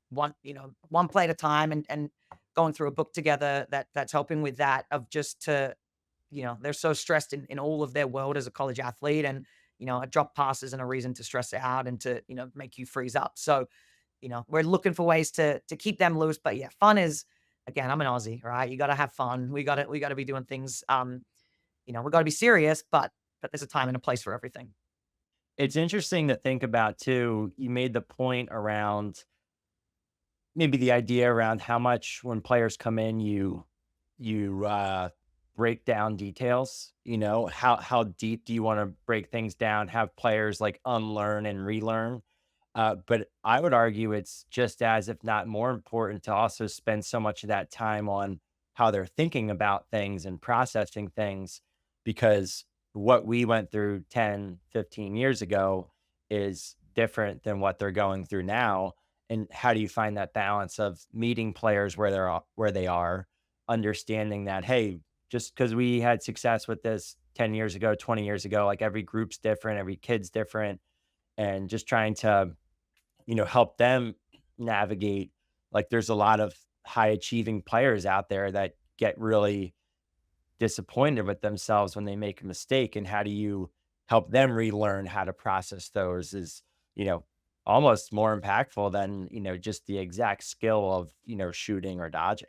one play at a time, and going through a book together that's helping with that, of just to, they're so stressed in all of their world as a college athlete. And, a drop pass isn't a reason to stress out and to, make you freeze up. So, we're looking for ways to keep them loose. But yeah, fun is, again, I'm an Aussie, right? You gotta have fun. We gotta be doing things, we gotta be serious, but there's a time and a place for everything. It's interesting to think about too. You made the point around maybe the idea around how much when players come in, you break down details. How deep do you want to break things down? Have players like unlearn and relearn. But I would argue it's just as, if not more important, to also spend so much of that time on how they're thinking about things and processing things, because what we went through 10, 15 years ago is different than what they're going through now. And how do you find that balance of meeting players where they are, understanding that, hey, just because we had success with this 10 years ago, 20 years ago, like every group's different, every kid's different, and just trying to help them navigate. Like, there's a lot of high achieving players out there that get really disappointed with themselves when they make a mistake. And how do you help them relearn how to process those is, you know, almost more impactful than, just the exact skill of, shooting or dodging.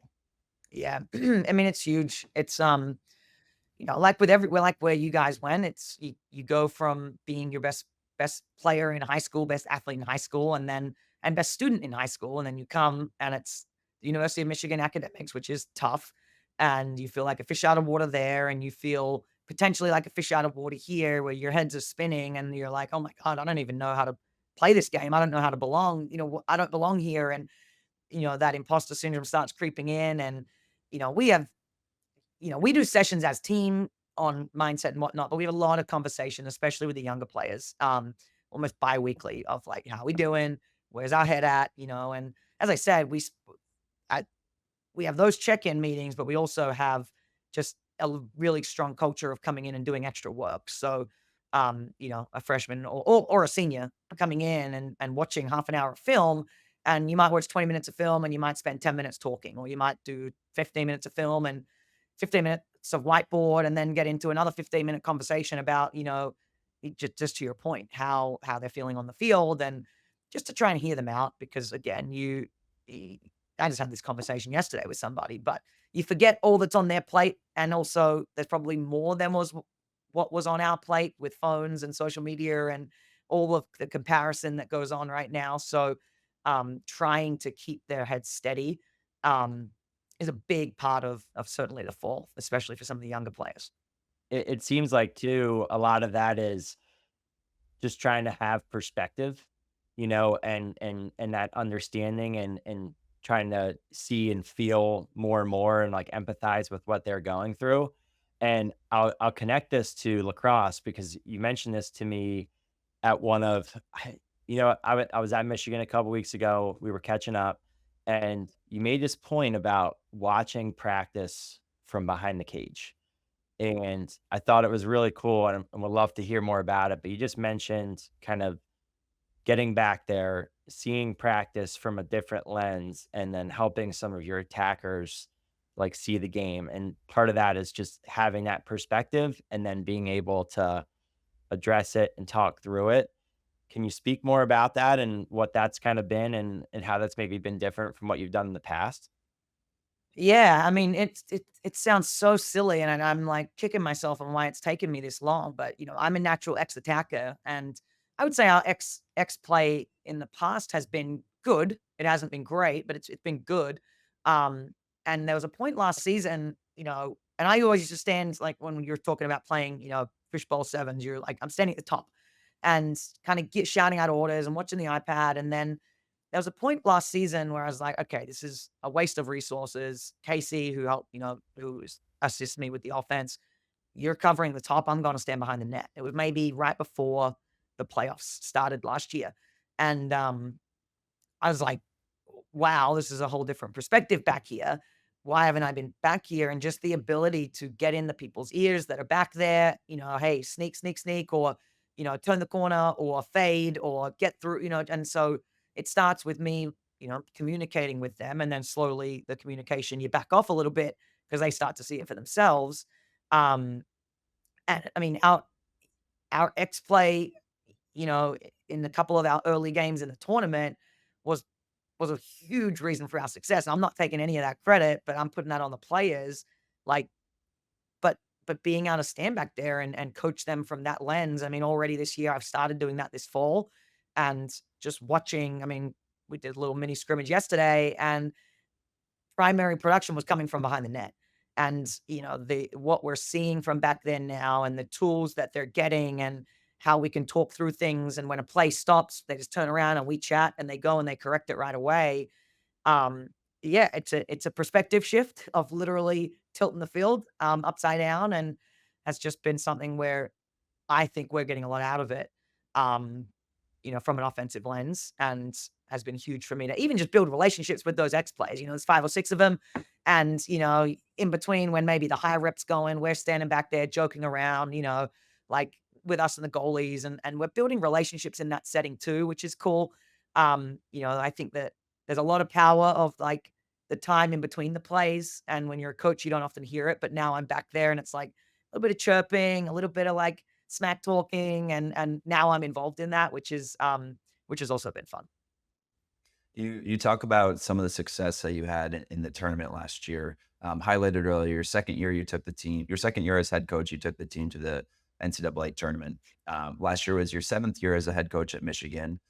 Yeah. I mean, it's huge. It's, like with every well, like where you guys went, it's you go from being your best player in high school, best athlete in high school, and best student in high school, and then you come and it's the University of Michigan academics, which is tough, and you feel like a fish out of water there, and you feel potentially like a fish out of water here, where your heads are spinning, and you're like, oh my god, I don't even know how to play this game. I don't know how to belong. I don't belong here, and that imposter syndrome starts creeping in, and we have we do sessions as team on mindset and whatnot, but we have a lot of conversation, especially with the younger players, almost bi-weekly of like, how we doing? Where's our head at? And as I said, I, we have those check-in meetings, but we also have just a really strong culture of coming in and doing extra work. So, a freshman or a senior coming in and watching half an hour of film, and you might watch 20 minutes of film and you might spend 10 minutes talking, or you might do 15 minutes of film and 15 minutes of whiteboard, and then get into another 15-minute conversation about, just to your point, how they're feeling on the field, and just to try and hear them out. Because again, I just had this conversation yesterday with somebody, but you forget all that's on their plate, and also there's probably more than what was on our plate with phones and social media and all of the comparison that goes on right now. So, trying to keep their heads steady, um, is a big part of certainly the fall, especially for some of the younger players. It seems like too, a lot of that is just trying to have perspective, and that understanding, and trying to see and feel more and more, and like empathize with what they're going through. And I'll connect this to lacrosse, because you mentioned this to me at one of I was at Michigan a couple weeks ago. We were catching up, and you made this point about watching practice from behind the cage. And I thought it was really cool, and would love to hear more about it. But you just mentioned kind of getting back there, seeing practice from a different lens, and then helping some of your attackers like see the game. And part of that is just having that perspective and then being able to address it and talk through it. Can you speak more about that and what that's kind of been, and how that's maybe been different from what you've done in the past? Yeah, I mean, it sounds so silly, and I'm like kicking myself on why it's taken me this long. But I'm a natural X attacker, and I would say our X play in the past has been good. It hasn't been great, but it's been good. Um, and there was a point last season, and I always used to stand like when you're talking about playing, fishbowl sevens. You're like, I'm standing at the top, and kind of get shouting out orders and watching the iPad, and then there was a point last season where I was like, "Okay, this is a waste of resources." Casey, who helped, assist me with the offense, you're covering the top. I'm gonna stand behind the net. It was maybe right before the playoffs started last year, and I was like, wow, this is a whole different perspective back here. Why haven't I been back here? And just the ability to get in the people's ears that are back there, hey, sneak, sneak, sneak, or, turn the corner or fade or get through, and so it starts with me, communicating with them. And then slowly the communication, you back off a little bit because they start to see it for themselves. Um, and I mean, our X play, in a couple of our early games in the tournament was was a huge reason for our success. I'm not taking any of that credit, but I'm putting that on the players. Like, but being able to stand back there and coach them from that lens. I mean, already this year I've started doing that this fall, and just watching. I mean, we did a little mini scrimmage yesterday, and primary production was coming from behind the net. And, the what we're seeing from back then now, and the tools that they're getting, and how we can talk through things, and when a play stops, they just turn around and we chat, and they go and they correct it right away. Um, yeah, it's a perspective shift of literally tilting the field, upside down, and has just been something where I think we're getting a lot out of it, um, from an offensive lens, and has been huge for me to even just build relationships with those ex players. There's 5 or 6 of them, and, in between when maybe the high reps going, we're standing back there joking around, like with us and the goalies, and we're building relationships in that setting too, which is cool. I think that there's a lot of power of like the time in between the plays, and when you're a coach, you don't often hear it, but now I'm back there and it's like a little bit of chirping, a little bit of like smack talking, and now I'm involved in that, which is which has also been fun. You talk about some of the success that you had in the tournament last year. Highlighted earlier, your second year as head coach, you took the team to the NCAA tournament. Last year was your seventh year as a head coach at Michigan.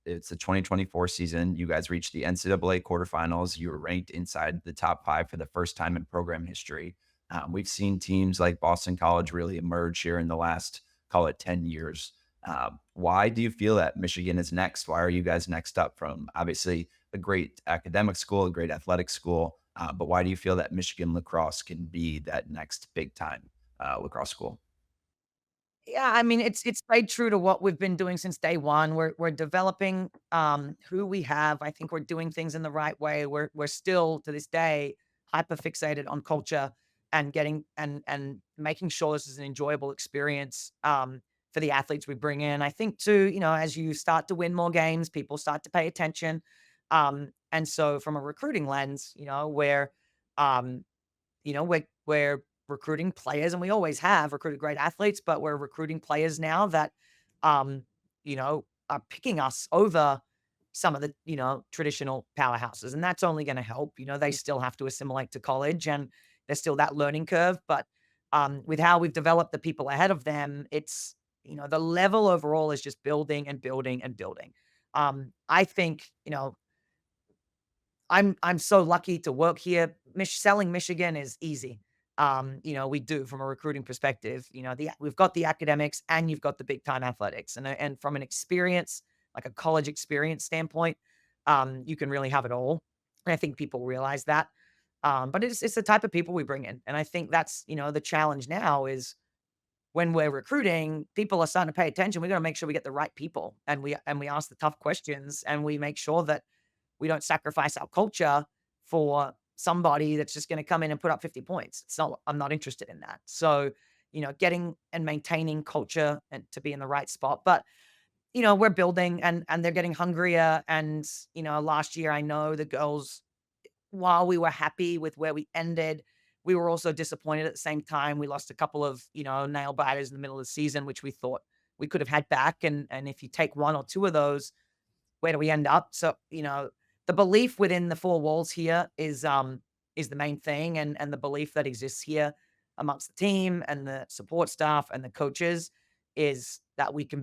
It's the 2024 season. You guys reached the NCAA quarterfinals. You were ranked inside the top five for the first time in program history. We've seen teams like Boston College really emerge here in the last, call it 10 years. Why do you feel that Michigan is next? Why are you guys next up from obviously a great academic school, a great athletic school? But why do you feel that Michigan lacrosse can be that next big time lacrosse school? Yeah, I mean, it's stayed true to what we've been doing since day one. We're developing who we have. I think we're doing things in the right way. We're still to this day hyper fixated on culture and getting and making sure this is an enjoyable experience for the athletes we bring in. I think too, as you start to win more games, people start to pay attention. And so from a recruiting lens, um, we're recruiting players, and we always have recruited great athletes, but we're recruiting players now that, um, are picking us over some of the, traditional powerhouses, and that's only gonna help. They still have to assimilate to college, and there's still that learning curve, but, with how we've developed the people ahead of them, it's, the level overall is just building and building and building. I think, I'm so lucky to work here. Selling Michigan is easy. We do from a recruiting perspective. We've got the academics and you've got the big time athletics, and from an experience, like a college experience standpoint, you can really have it all. And I think people realize that. But it's the type of people we bring in, and I think that's the challenge now is when we're recruiting, people are starting to pay attention. We got to make sure we get the right people, and we ask the tough questions, and we make sure that we don't sacrifice our culture for somebody that's just gonna come in and put up 50 points. I'm not interested in that. So, getting and maintaining culture and to be in the right spot. But, we're building and they're getting hungrier. And, last year I know the girls, while we were happy with where we ended, we were also disappointed at the same time. We lost a couple of, nail biters in the middle of the season, which we thought we could have had back. And if you take one or two of those, where do we end up? So, the belief within the four walls here is the main thing, and the belief that exists here amongst the team and the support staff and the coaches is that we can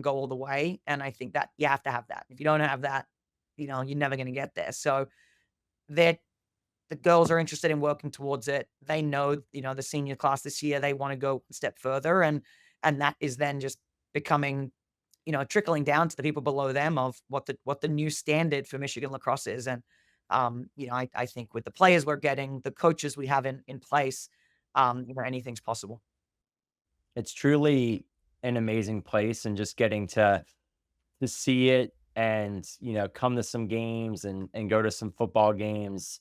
go all the way. And I think that you have to have that. If you don't have that, you're never going to get there. So that the girls are interested in working towards it. They know, the senior class this year, they want to go a step further. And that is then just becoming trickling down to the people below them of what the new standard for Michigan lacrosse is. And, I think with the players we're getting, the coaches we have in place, anything's possible. It's truly an amazing place, and just getting to see it and, come to some games and go to some football games.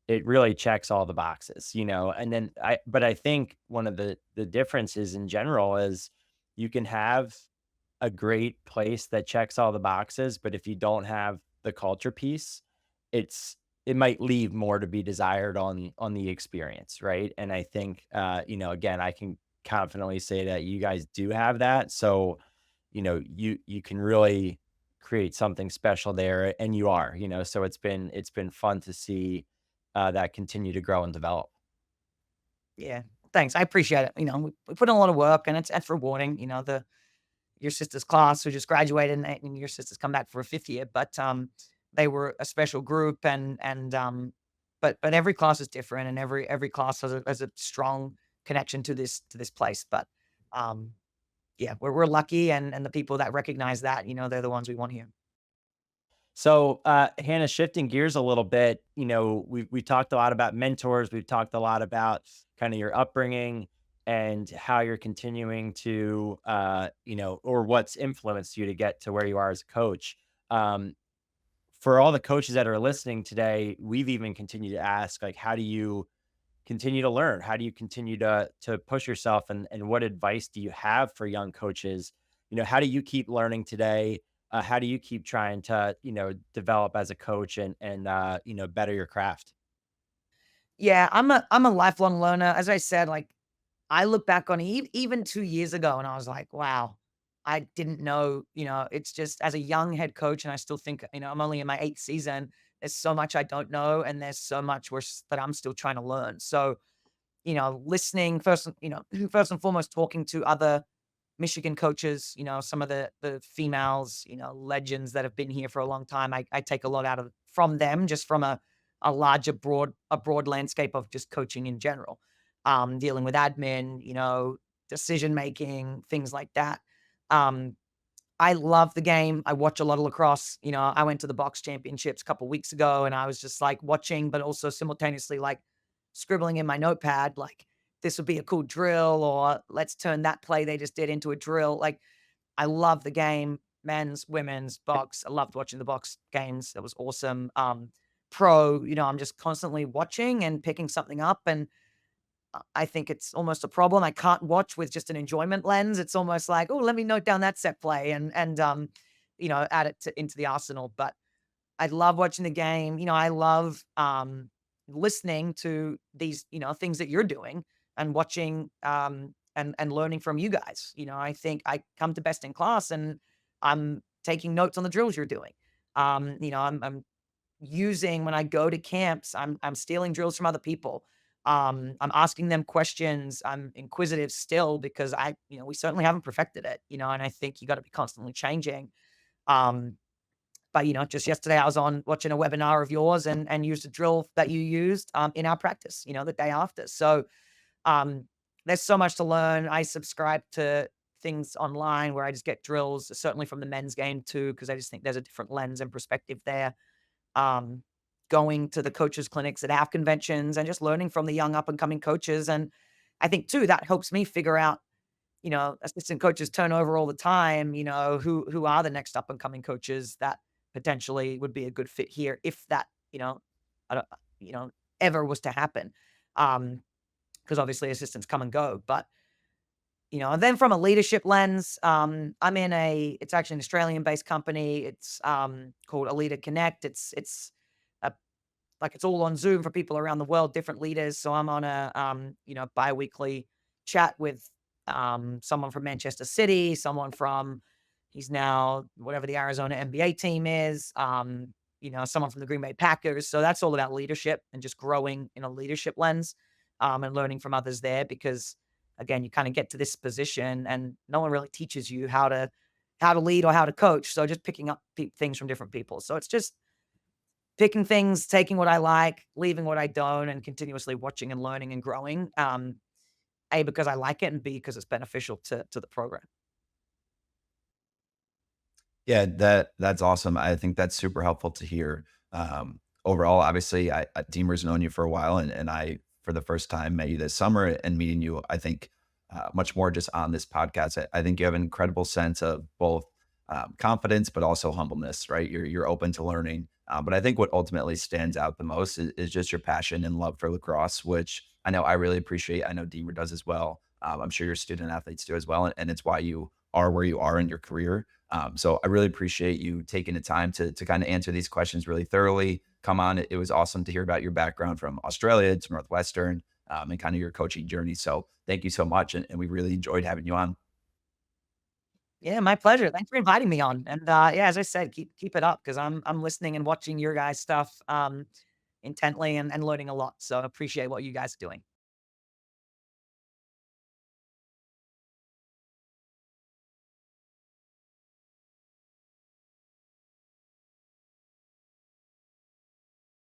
It really checks all the boxes, and then I think one of the differences in general is you can have a great place that checks all the boxes, but if you don't have the culture piece, it might leave more to be desired on the experience, right? And I think, again, I can confidently say that you guys do have that. So, you can really create something special there, and you are, so it's been fun to see that continue to grow and develop. Yeah. Thanks. I appreciate it. We put in a lot of work, and it's rewarding. Your sister's class who just graduated, and your sister's come back for a fifth year, but they were a special group, but every class is different, and every class has a strong connection to this place. But yeah, we're lucky, and the people that recognize that, they're the ones we want here. So, Hannah, shifting gears a little bit, we talked a lot about mentors. We've talked a lot about kind of your upbringing and how you're continuing to, or what's influenced you to get to where you are as a coach. Um, for all the coaches that are listening today, we've even continued to ask, like, how do you continue to learn? How do you continue to push yourself? And what advice do you have for young coaches? How do you keep learning today? How do you keep trying to, develop as a coach and better your craft? Yeah, I'm a lifelong learner. As I said, like I look back on even 2 years ago, and I was like, wow. I didn't know, it's just as a young head coach, and I still think, I'm only in my 8th season. There's so much I don't know, and there's so much that I'm still trying to learn. So, listening first, first and foremost, talking to other Michigan coaches, some of the females, legends that have been here for a long time. I take a lot out of from them, just from a larger broad landscape of just coaching in general. Dealing with admin, decision making, things like that. Um, I love the game. I watch a lot of lacrosse. I went to the box championships a couple weeks ago, and I was just like watching, but also simultaneously like scribbling in my notepad, like this would be a cool drill, or let's turn that play they just did into a drill. Like I love the game, men's, women's, box. I loved watching the box games. It was awesome. Pro, I'm just constantly watching and picking something up, and I think it's almost a problem. I can't watch with just an enjoyment lens. It's almost like, oh, let me note down that set play and add it into the arsenal. But I love watching the game. I love listening to these, things that you're doing and watching and learning from you guys. I think I come to best in class and I'm taking notes on the drills you're doing. I'm using when I go to camps, I'm stealing drills from other people. I'm asking them questions. I'm inquisitive still because we certainly haven't perfected it, and I think you got to be constantly changing. Um, but just yesterday I was on watching a webinar of yours and used a drill that you used in our practice, the day after. So um, there's so much to learn. I subscribe to things online where I just get drills, certainly from the men's game too, because I just think there's a different lens and perspective there. um, Going to the coaches clinics at our conventions and just learning from the young up and coming coaches. And I think too, that helps me figure out, assistant coaches turn over all the time, who are the next up and coming coaches that potentially would be a good fit here if that, I don't, ever was to happen. Because obviously assistants come and go, but and then from a leadership lens, I'm in it's actually an Australian-based company. It's called Alita Connect. It's a, like it's all on Zoom for people around the world, different leaders. So I'm on a bi-weekly chat with someone from Manchester City, someone from he's now whatever the Arizona NBA team is, someone from the Green Bay Packers. So that's all about leadership and just growing in a leadership lens, and learning from others there because again, you kind of get to this position and no one really teaches you how to lead or how to coach. So just picking up things from different people. So it's just picking things, taking what I like, leaving what I don't, and continuously watching and learning and growing. A, because I like it, and B, because it's beneficial to the program. Yeah, that's awesome. I think that's super helpful to hear. Overall, obviously, Deemer's known you for a while, and I, for the first time, met you this summer. And meeting you, I think, much more just on this podcast. I think you have an incredible sense of both confidence, but also humbleness. Right? You're open to learning. But I think what ultimately stands out the most is just your passion and love for lacrosse, which I know I really appreciate. I know Deemer does as well. I'm sure your student athletes do as well, and it's why you are where you are in your career. So I really appreciate you taking the time to kind of answer these questions really thoroughly. Come on, it was awesome to hear about your background from Australia to Northwestern, and kind of your coaching journey. So thank you so much, and we really enjoyed having you on. Yeah, my pleasure. Thanks for inviting me on. And yeah, as I said, keep it up because I'm listening and watching your guys' stuff intently and learning a lot. So I appreciate what you guys are doing.